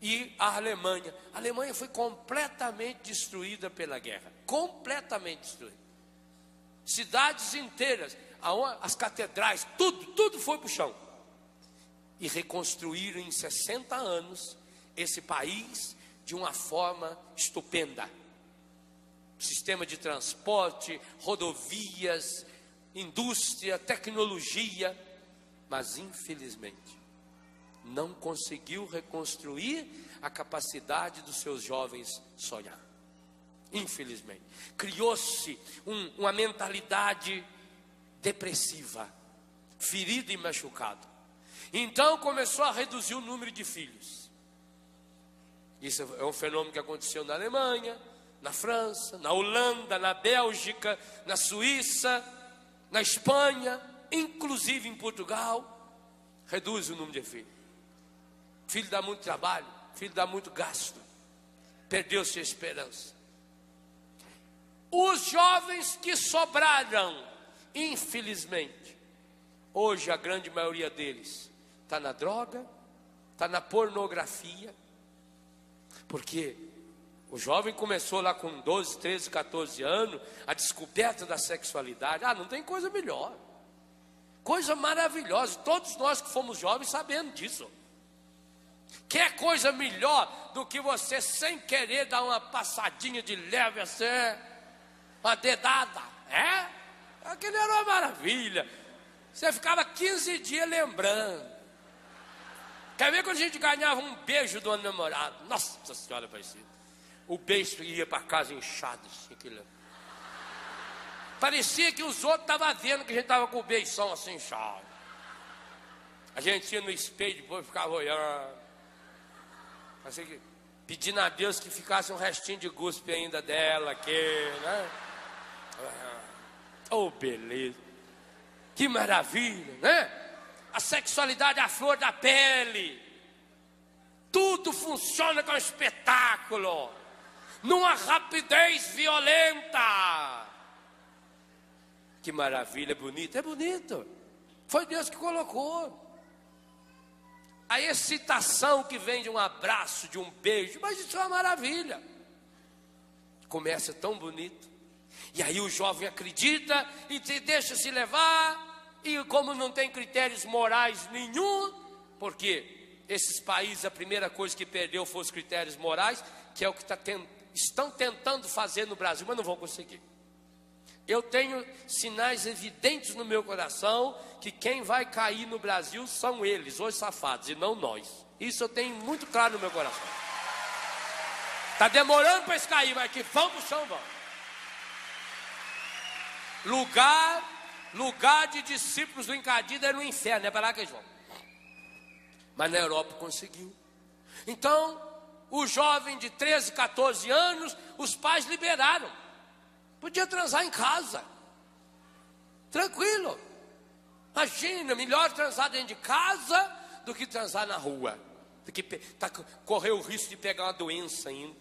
e a Alemanha. A Alemanha foi completamente destruída pela guerra. Completamente destruída. Cidades inteiras, as catedrais, tudo foi para o chão. E reconstruíram em 60 anos esse país de uma forma estupenda. Sistema de transporte, rodovias, indústria, tecnologia, mas infelizmente não conseguiu reconstruir a capacidade dos seus jovens sonhar. Infelizmente, criou-se uma mentalidade depressiva, ferido e machucado. Então começou a reduzir o número de filhos. Isso é um fenômeno que aconteceu na Alemanha, na França, na Holanda, na Bélgica, na Suíça, na Espanha, inclusive em Portugal. Reduz o número de filhos. Filho dá muito trabalho, filho dá muito gasto. Perdeu-se a esperança. Os jovens que sobraram, infelizmente, hoje a grande maioria deles está na droga, está na pornografia. Porque o jovem começou lá com 12, 13, 14 anos, a descoberta da sexualidade. Não tem coisa melhor. Coisa maravilhosa. Todos nós que fomos jovens sabemos disso. Quer coisa melhor do que você, sem querer, dar uma passadinha de leve assim, uma dedada? Aquilo era uma maravilha. Você ficava 15 dias lembrando. Quer ver quando a gente ganhava um beijo do namorado? Nossa Senhora, parecia. O beijo ia para casa inchado, assim, aquilo. Parecia que os outros estavam vendo que a gente estava com o beição assim inchado. A gente ia no espelho, depois ficava olhando. Assim, pedindo a Deus que ficasse um restinho de guspe ainda dela aqui, né? Oh, beleza. Que maravilha, né? A sexualidade é a flor da pele. Tudo funciona com espetáculo, numa rapidez violenta. Que maravilha, é bonito, é bonito. Foi Deus que colocou. A excitação que vem de um abraço, de um beijo, mas isso é uma maravilha. Começa tão bonito. E aí o jovem acredita e deixa se levar. E como não tem critérios morais nenhum, porque esses países, a primeira coisa que perdeu foram os critérios morais, que é o que estão tentando fazer no Brasil, mas não vão conseguir. Eu tenho sinais evidentes no meu coração que quem vai cair no Brasil são eles, os safados, e não nós. Isso eu tenho muito claro no meu coração. Está demorando para eles cair, mas que vão para o chão, vão. Lugar de discípulos do encadido é no inferno, é para lá que eles vão. Mas na Europa conseguiu. Então, o jovem de 13, 14 anos, os pais liberaram. Podia transar em casa, tranquilo. Imagina, melhor transar dentro de casa do que transar na rua, do que correr o risco de pegar uma doença ainda.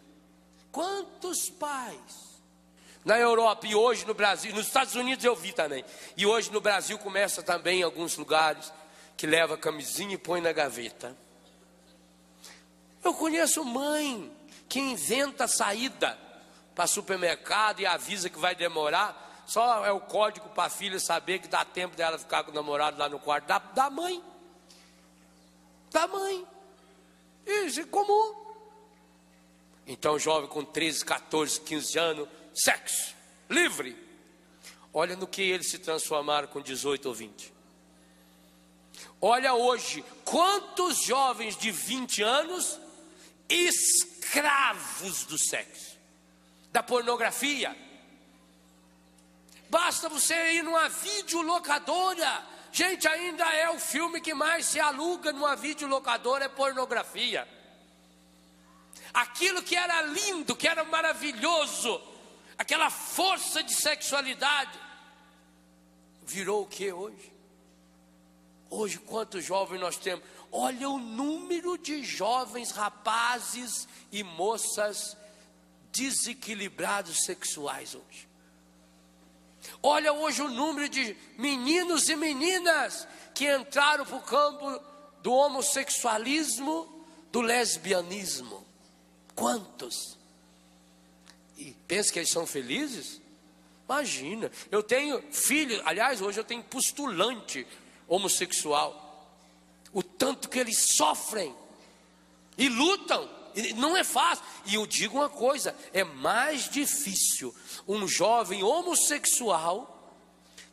Quantos pais na Europa e hoje no Brasil, nos Estados Unidos eu vi também, e hoje no Brasil começa também em alguns lugares, que leva a camisinha e põe na gaveta. Eu conheço mãe que inventa saída para supermercado e avisa que vai demorar, só é o código para a filha saber que dá tempo dela ficar com o namorado lá no quarto da mãe. Isso é comum. Então jovem com 13, 14, 15 anos, sexo, livre. Olha no que eles se transformaram com 18 ou 20. Olha hoje, quantos jovens de 20 anos escravos do sexo, da pornografia. Basta você ir numa videolocadora. Gente, ainda é o filme que mais se aluga numa videolocadora, é pornografia. Aquilo que era lindo, que era maravilhoso, aquela força de sexualidade, virou o que hoje? Hoje quantos jovens nós temos? Olha o número de jovens, rapazes e moças desequilibrados sexuais hoje. Olha hoje o número de meninos e meninas que entraram para o campo do homossexualismo, do lesbianismo. Quantos? E pensa que eles são felizes? Imagina, eu tenho filho, aliás, hoje eu tenho postulante homossexual. O tanto que eles sofrem e lutam, e não é fácil. E eu digo uma coisa, é mais difícil um jovem homossexual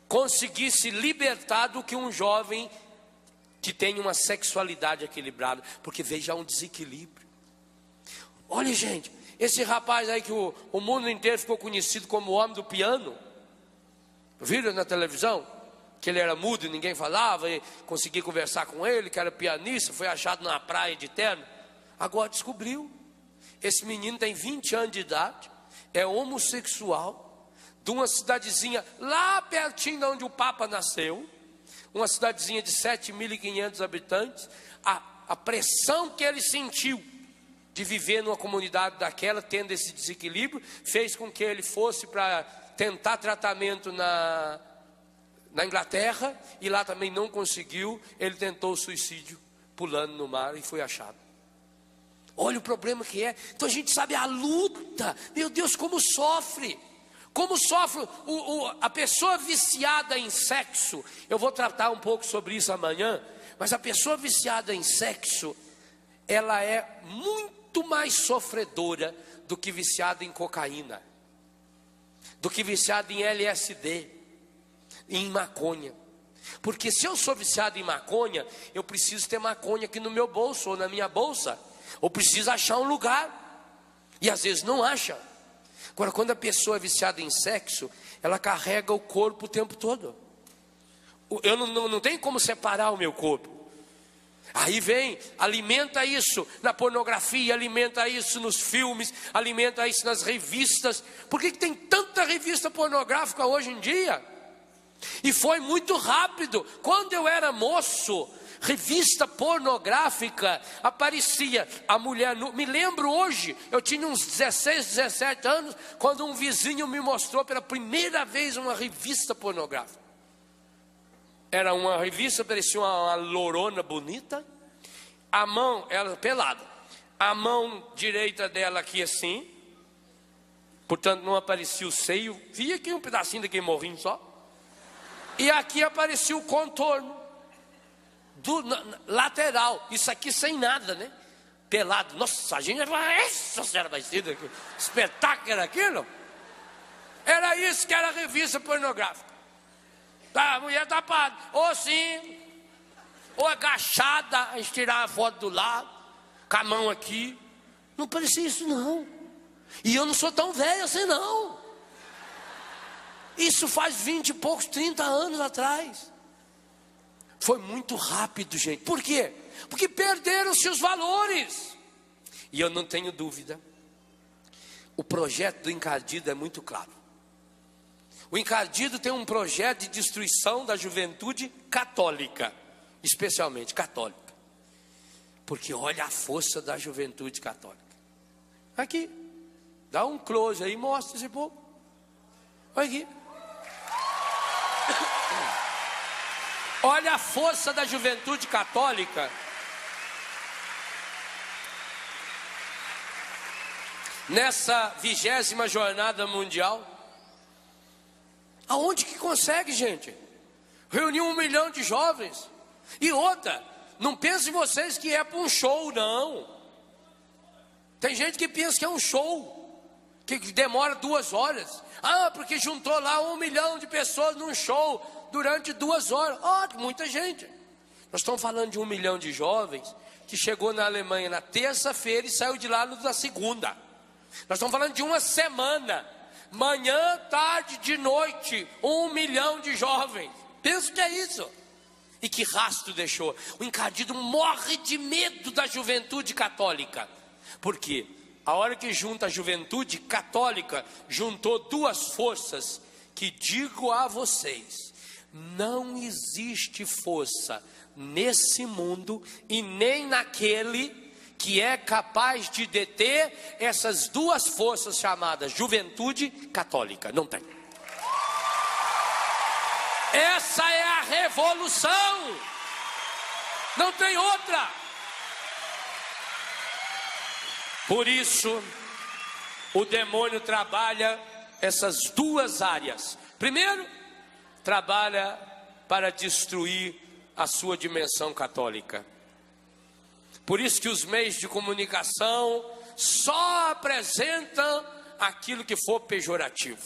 conseguir se libertar do que um jovem que tem uma sexualidade equilibrada, porque veja um desequilíbrio. Olha, gente, esse rapaz aí que o mundo inteiro ficou conhecido como o homem do piano, viram na televisão? Que ele era mudo e ninguém falava, e consegui conversar com ele, que era pianista, foi achado na praia de terno. Agora descobriu, esse menino tem 20 anos de idade, é homossexual, de uma cidadezinha lá pertinho de onde o Papa nasceu, uma cidadezinha de 7.500 habitantes. A pressão que ele sentiu de viver numa comunidade daquela, tendo esse desequilíbrio, fez com que ele fosse para tentar tratamento na Inglaterra, e lá também não conseguiu. Ele tentou o suicídio pulando no mar e foi achado. Olha o problema que é. Então a gente sabe a luta. Meu Deus, como sofre. Como sofre a pessoa viciada em sexo. Eu vou tratar um pouco sobre isso amanhã. Mas a pessoa viciada em sexo, ela é muito mais sofredora do que viciada em cocaína, do que viciada em LSD, em maconha. Porque se eu sou viciado em maconha, eu preciso ter maconha aqui no meu bolso ou na minha bolsa, ou preciso achar um lugar, e às vezes não acha. Agora, quando a pessoa é viciada em sexo, ela carrega o corpo o tempo todo. Eu não tenho como separar o meu corpo. Aí vem, alimenta isso na pornografia, alimenta isso nos filmes, alimenta isso nas revistas. Por que tem tanta revista pornográfica hoje em dia? E foi muito rápido. Quando eu era moço, revista pornográfica aparecia, a mulher nua. Me lembro hoje, eu tinha uns 16, 17 anos, quando um vizinho me mostrou pela primeira vez uma revista pornográfica. Era uma revista, parecia uma lourona bonita, a mão, ela pelada, a mão direita dela aqui assim, portanto não aparecia o seio, via aqui um pedacinho daquele morrinho só, e aqui aparecia o contorno lateral, isso aqui sem nada, né? Pelado. Nossa, a gente vai ser espetáculo era aquilo. Era isso que era a revista pornográfica. A mulher tapada, ou assim, ou agachada, a gente tirava a foto do lado, com a mão aqui. Não parecia isso não. E eu não sou tão velho assim não. Isso faz 20 e poucos, 30 anos atrás. Foi muito rápido, gente. Por quê? Porque perderam-se os valores. E eu não tenho dúvida, o projeto do encardido é muito claro. O encardido tem um projeto de destruição da juventude católica, especialmente católica. Porque olha a força da juventude católica. Aqui, dá um close aí, mostra esse povo. Olha aqui. Olha a força da juventude católica. Nessa 20ª jornada mundial. Aonde que consegue, gente? Reunir 1 milhão de jovens. E outra, não pensem vocês que é para um show, não. Tem gente que pensa que é um show, que demora 2 horas. Ah, porque juntou lá 1 milhão de pessoas num show durante 2 horas. Oh, muita gente. Nós estamos falando de 1 milhão de jovens que chegou na Alemanha na terça-feira e saiu de lá na segunda. Nós estamos falando de uma semana. Manhã, tarde, de noite, 1 milhão de jovens. Penso que é isso. E que rastro deixou. O encardido morre de medo da juventude católica. Por quê? A hora que junta a juventude católica, juntou 2 forças que digo a vocês, não existe força nesse mundo e nem naquele que é capaz de deter essas 2 forças chamadas juventude católica. Não tem. Essa é a revolução. Não tem outra. Por isso, o demônio trabalha essas 2 áreas. Primeiro, trabalha para destruir a sua dimensão católica. Por isso que os meios de comunicação só apresentam aquilo que for pejorativo.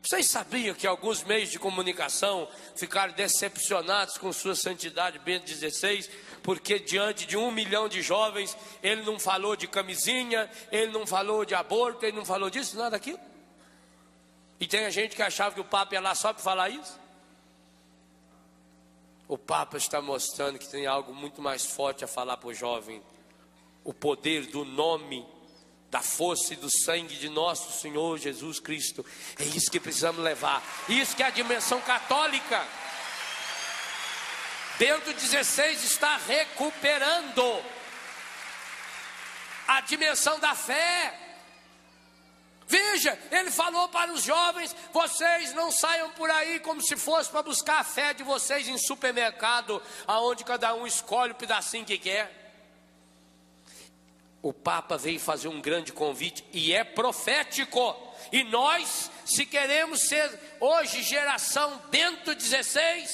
Vocês sabiam que alguns meios de comunicação ficaram decepcionados com sua santidade Bento XVI, porque diante de 1 milhão de jovens, ele não falou de camisinha, ele não falou de aborto, ele não falou disso, nada daquilo? E tem a gente que achava que o Papa ia lá só para falar isso? O Papa está mostrando que tem algo muito mais forte a falar para o jovem. O poder do nome, da força e do sangue de nosso Senhor Jesus Cristo. É isso que precisamos levar. Isso que é a dimensão católica. Bento XVI está recuperando a dimensão da fé. Veja, ele falou para os jovens: vocês não saiam por aí como se fosse para buscar a fé de vocês em supermercado, aonde cada um escolhe o pedacinho que quer. O Papa veio fazer um grande convite e é profético. E nós, se queremos ser hoje geração Bento XVI,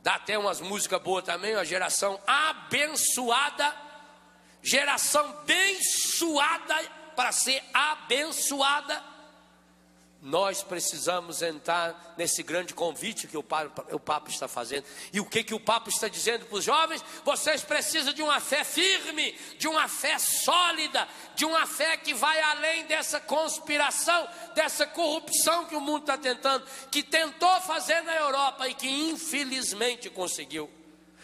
dá até umas músicas boas também, a geração abençoada, geração abençoada, para ser abençoada, nós precisamos entrar nesse grande convite que o Papa está fazendo. E o que o Papa está dizendo para os jovens? Vocês precisam de uma fé firme, de uma fé sólida, de uma fé que vai além dessa conspiração, dessa corrupção que o mundo está tentando, que tentou fazer na Europa e que infelizmente conseguiu.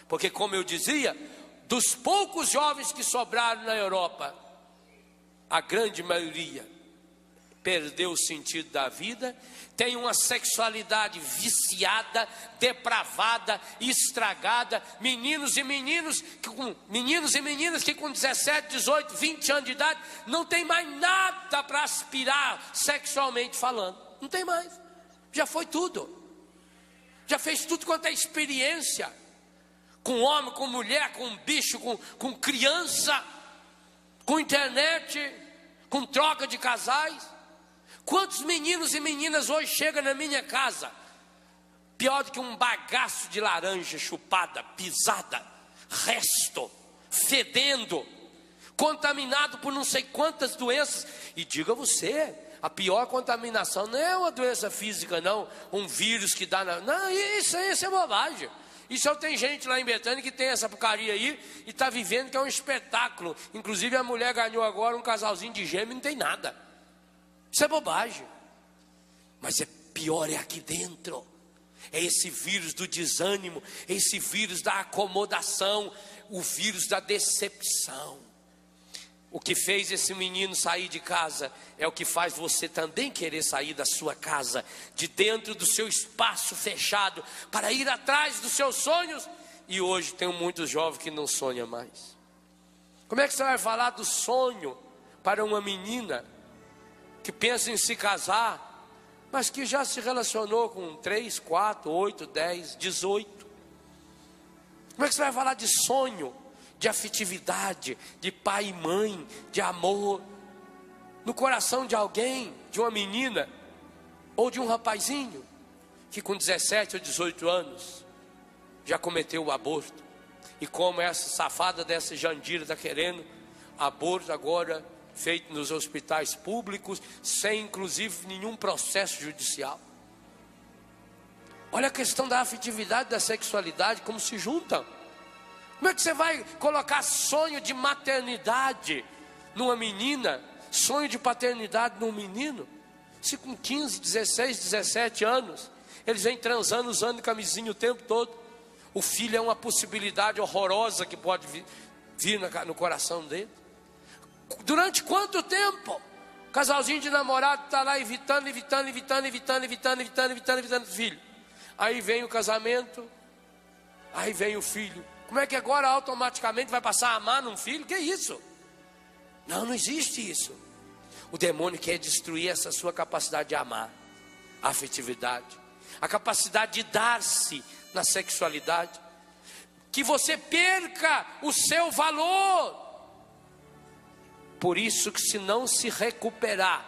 Porque, como eu dizia, dos poucos jovens que sobraram na Europa, a grande maioria perdeu o sentido da vida, tem uma sexualidade viciada, depravada, estragada, meninos e meninas que com 17, 18, 20 anos de idade não tem mais nada para aspirar sexualmente falando, não tem mais, já foi tudo, já fez tudo quanto é experiência, com homem, com mulher, com bicho, com criança, com internet, com troca de casais. Quantos meninos e meninas hoje chegam na minha casa, pior do que um bagaço de laranja chupada, pisada, resto, fedendo, contaminado por não sei quantas doenças. E diga você, a pior contaminação não é uma doença física não, um vírus que dá não, isso é bobagem. Isso tem gente lá em Betânia que tem essa porcaria aí e está vivendo que é um espetáculo. Inclusive a mulher ganhou agora um casalzinho de gêmeo e não tem nada. Isso é bobagem. Mas é pior é aqui dentro. É esse vírus do desânimo, é esse vírus da acomodação, o vírus da decepção. O que fez esse menino sair de casa é o que faz você também querer sair da sua casa, de dentro do seu espaço fechado, para ir atrás dos seus sonhos. E hoje tem muitos jovens que não sonham mais. Como é que você vai falar do sonho para uma menina que pensa em se casar, mas que já se relacionou com 3, 4, 8, 10, 18? Como é que você vai falar de sonho, de afetividade, de pai e mãe, de amor, no coração de alguém, de uma menina, ou de um rapazinho, que com 17 ou 18 anos, já cometeu o aborto, e como essa safada dessa Jandira está querendo, aborto agora feito nos hospitais públicos, sem inclusive nenhum processo judicial. Olha a questão da afetividade, da sexualidade, como se juntam. Como é que você vai colocar sonho de maternidade numa menina, sonho de paternidade num menino, se com 15, 16, 17 anos, eles vêm transando, usando camisinha o tempo todo? O filho é uma possibilidade horrorosa que pode vir no coração dele. Durante quanto tempo? Casalzinho de namorado está lá evitando o filho. Aí vem o casamento, aí vem o filho. Como é que agora automaticamente vai passar a amar num filho? Que é isso? Não existe isso. O demônio quer destruir essa sua capacidade de amar, a afetividade, a capacidade de dar-se na sexualidade, que você perca o seu valor. Por isso que se não se recuperar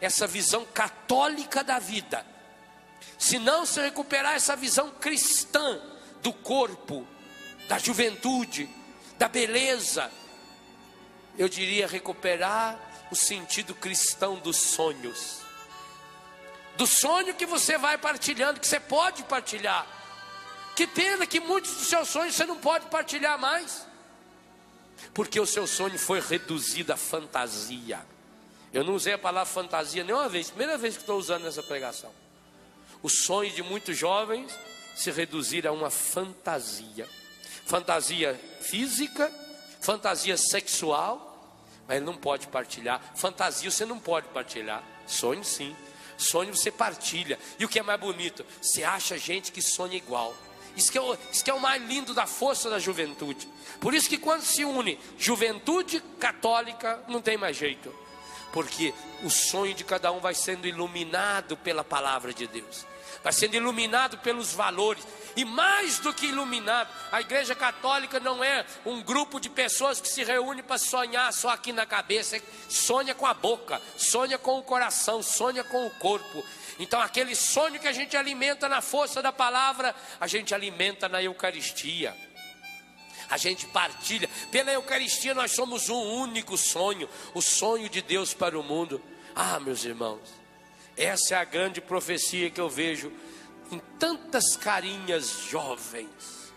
essa visão católica da vida, se não se recuperar essa visão cristã do corpo, da juventude, da beleza, eu diria recuperar o sentido cristão dos sonhos, do sonho que você vai partilhando, que você pode partilhar. Que pena que muitos dos seus sonhos você não pode partilhar mais, porque o seu sonho foi reduzido à fantasia. Eu não usei a palavra fantasia nenhuma vez, primeira vez que estou usando nessa pregação. O sonho de muitos jovens se reduzir a uma fantasia. Fantasia física, fantasia sexual, mas ele não pode partilhar. Fantasia você não pode partilhar, sonho sim. Sonho você partilha. E o que é mais bonito? Você acha gente que sonha igual. Isso que é o mais lindo da força da juventude. Por isso que quando se une juventude católica, não tem mais jeito. Porque o sonho de cada um vai sendo iluminado pela palavra de Deus, vai sendo iluminado pelos valores. E mais do que iluminado, a igreja católica não é um grupo de pessoas que se reúne para sonhar só aqui na cabeça. Sonha com a boca, sonha com o coração, sonha com o corpo. Então aquele sonho que a gente alimenta na força da palavra, a gente alimenta na Eucaristia. A gente partilha. Pela Eucaristia nós somos um único sonho, o sonho de Deus para o mundo. Ah, meus irmãos, essa é a grande profecia que eu vejo em tantas carinhas jovens,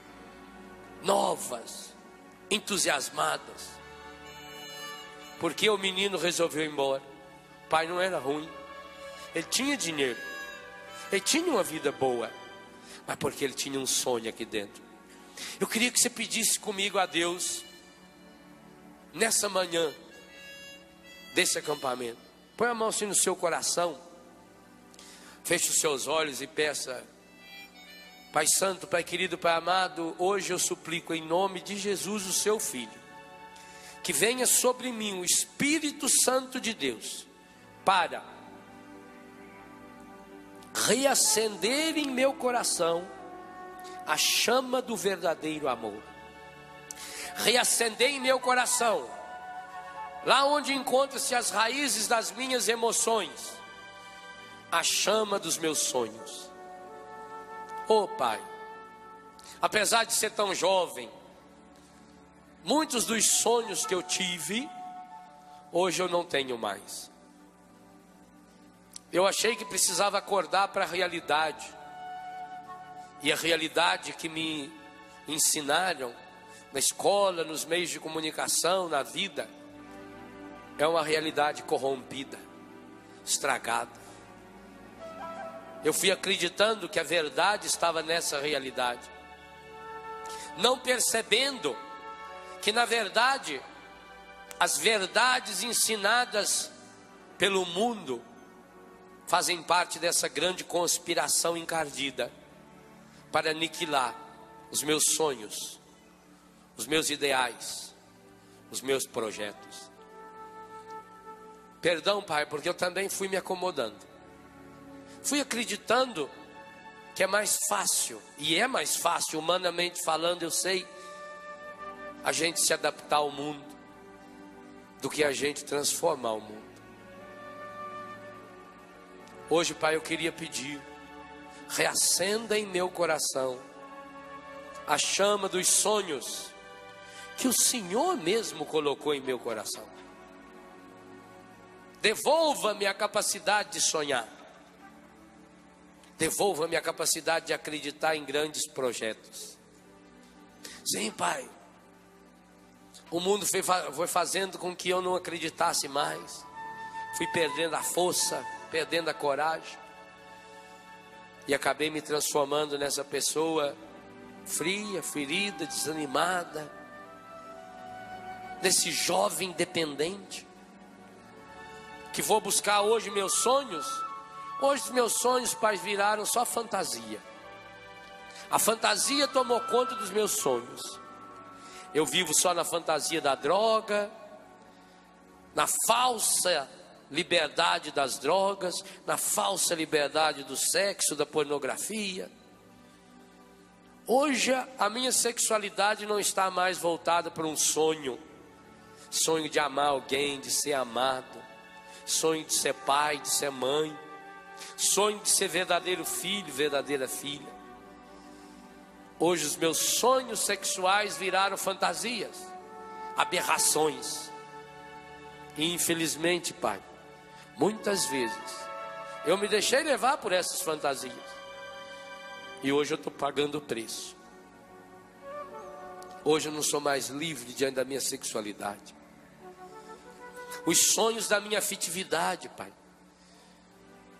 novas, entusiasmadas. Porque o menino resolveu ir embora. O pai não era ruim, ele tinha dinheiro, ele tinha uma vida boa, mas porque ele tinha um sonho aqui dentro. Eu queria que você pedisse comigo a Deus, nessa manhã desse acampamento, Põe a mão assim no seu coração, feche os seus olhos e peça: Pai Santo, Pai querido, Pai amado, hoje eu suplico em nome de Jesus, o seu Filho, que venha sobre mim o Espírito Santo de Deus, para reacender em meu coração a chama do verdadeiro amor. Reacender em meu coração, lá onde encontram-se as raízes das minhas emoções, a chama dos meus sonhos. Oh Pai, apesar de ser tão jovem, muitos dos sonhos que eu tive, hoje eu não tenho mais. Eu achei que precisava acordar para a realidade, e a realidade que me ensinaram na escola, nos meios de comunicação, na vida, é uma realidade corrompida, estragada. Eu fui acreditando que a verdade estava nessa realidade, não percebendo que na verdade as verdades ensinadas pelo mundo fazem parte dessa grande conspiração encardida para aniquilar os meus sonhos, os meus ideais, os meus projetos. Perdão, Pai, porque eu também fui me acomodando. Fui acreditando que é mais fácil, e é mais fácil, humanamente falando, eu sei, a gente se adaptar ao mundo, do que a gente transformar o mundo. Hoje, Pai, eu queria pedir: reacenda em meu coração a chama dos sonhos que o Senhor mesmo colocou em meu coração. Devolva-me a capacidade de sonhar. Devolva-me a capacidade de acreditar em grandes projetos. Sim, Pai. O mundo foi fazendo com que eu não acreditasse mais. Fui perdendo a força, perdendo a coragem. E acabei me transformando nessa pessoa fria, ferida, desanimada. Nesse jovem dependente, que vou buscar hoje meus sonhos. Hoje os meus sonhos, Pai, viraram só fantasia. A fantasia tomou conta dos meus sonhos. Eu vivo só na fantasia da droga, na falsa liberdade das drogas, na falsa liberdade do sexo, da pornografia. Hoje a minha sexualidade não está mais voltada para um sonho. Sonho de amar alguém, de ser amado. Sonho de ser pai, de ser mãe. Sonho de ser verdadeiro filho, verdadeira filha. Hoje os meus sonhos sexuais viraram fantasias, aberrações. E infelizmente, Pai, muitas vezes eu me deixei levar por essas fantasias. E hoje eu estou pagando o preço. Hoje eu não sou mais livre diante da minha sexualidade. Os sonhos da minha afetividade, Pai.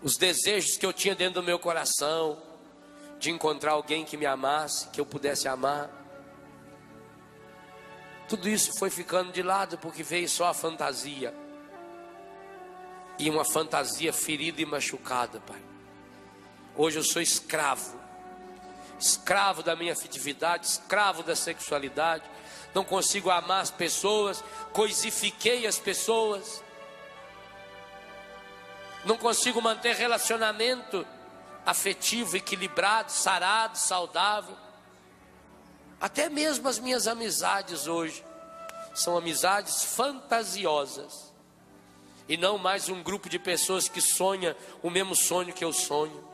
Os desejos que eu tinha dentro do meu coração, de encontrar alguém que me amasse, que eu pudesse amar. Tudo isso foi ficando de lado, porque veio só a fantasia. E uma fantasia ferida e machucada, Pai. Hoje eu sou escravo. Escravo da minha afetividade, escravo da sexualidade. Não consigo amar as pessoas, coisifiquei as pessoas. Não consigo manter relacionamento afetivo, equilibrado, sarado, saudável. Até mesmo as minhas amizades hoje são amizades fantasiosas. E não mais um grupo de pessoas que sonha o mesmo sonho que eu sonho.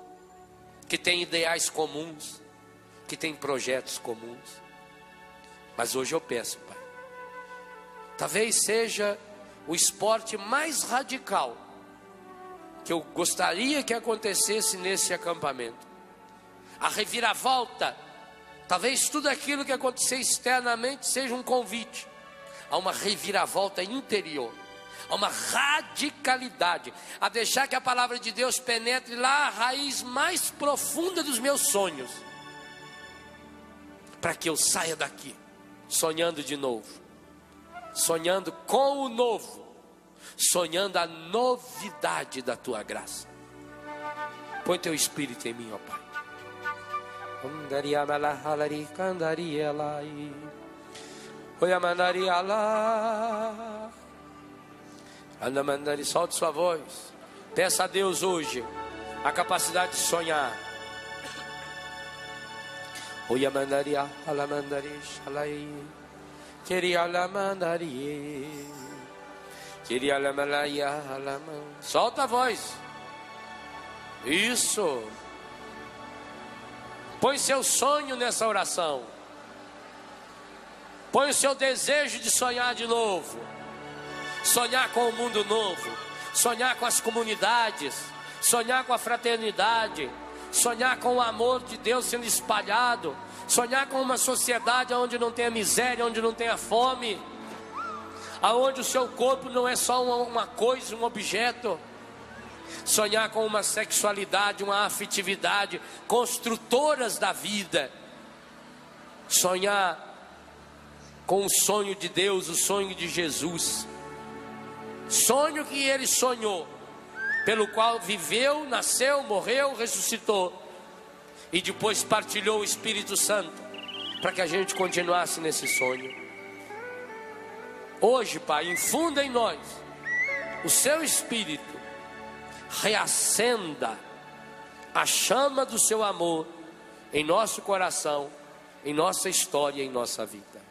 Que tem ideais comuns, que tem projetos comuns. Mas hoje eu peço, Pai, talvez seja o esporte mais radical que eu gostaria que acontecesse nesse acampamento. A reviravolta, talvez tudo aquilo que acontecer externamente seja um convite a uma reviravolta interior, a uma radicalidade, a deixar que a palavra de Deus penetre lá a raiz mais profunda dos meus sonhos, para que eu saia daqui sonhando de novo, sonhando com o novo, sonhando a novidade da tua graça. Põe teu espírito em mim, ó Pai. Solte sua voz. Peça a Deus hoje a capacidade de sonhar. Solta a voz. Isso. Põe seu sonho nessa oração. Põe o seu desejo de sonhar de novo. Sonhar com o mundo novo. Sonhar com as comunidades. Sonhar com a fraternidade. Sonhar com o amor de Deus sendo espalhado. Sonhar com uma sociedade onde não tenha miséria, onde não tenha fome. Aonde o seu corpo não é só uma coisa, um objeto. Sonhar com uma sexualidade, uma afetividade construtoras da vida. Sonhar com o sonho de Deus, o sonho de Jesus. Sonho que ele sonhou, pelo qual viveu, nasceu, morreu, ressuscitou e depois partilhou o Espírito Santo para que a gente continuasse nesse sonho. Hoje, Pai, infunda em nós o seu Espírito, reacenda a chama do seu amor em nosso coração, em nossa história, em nossa vida.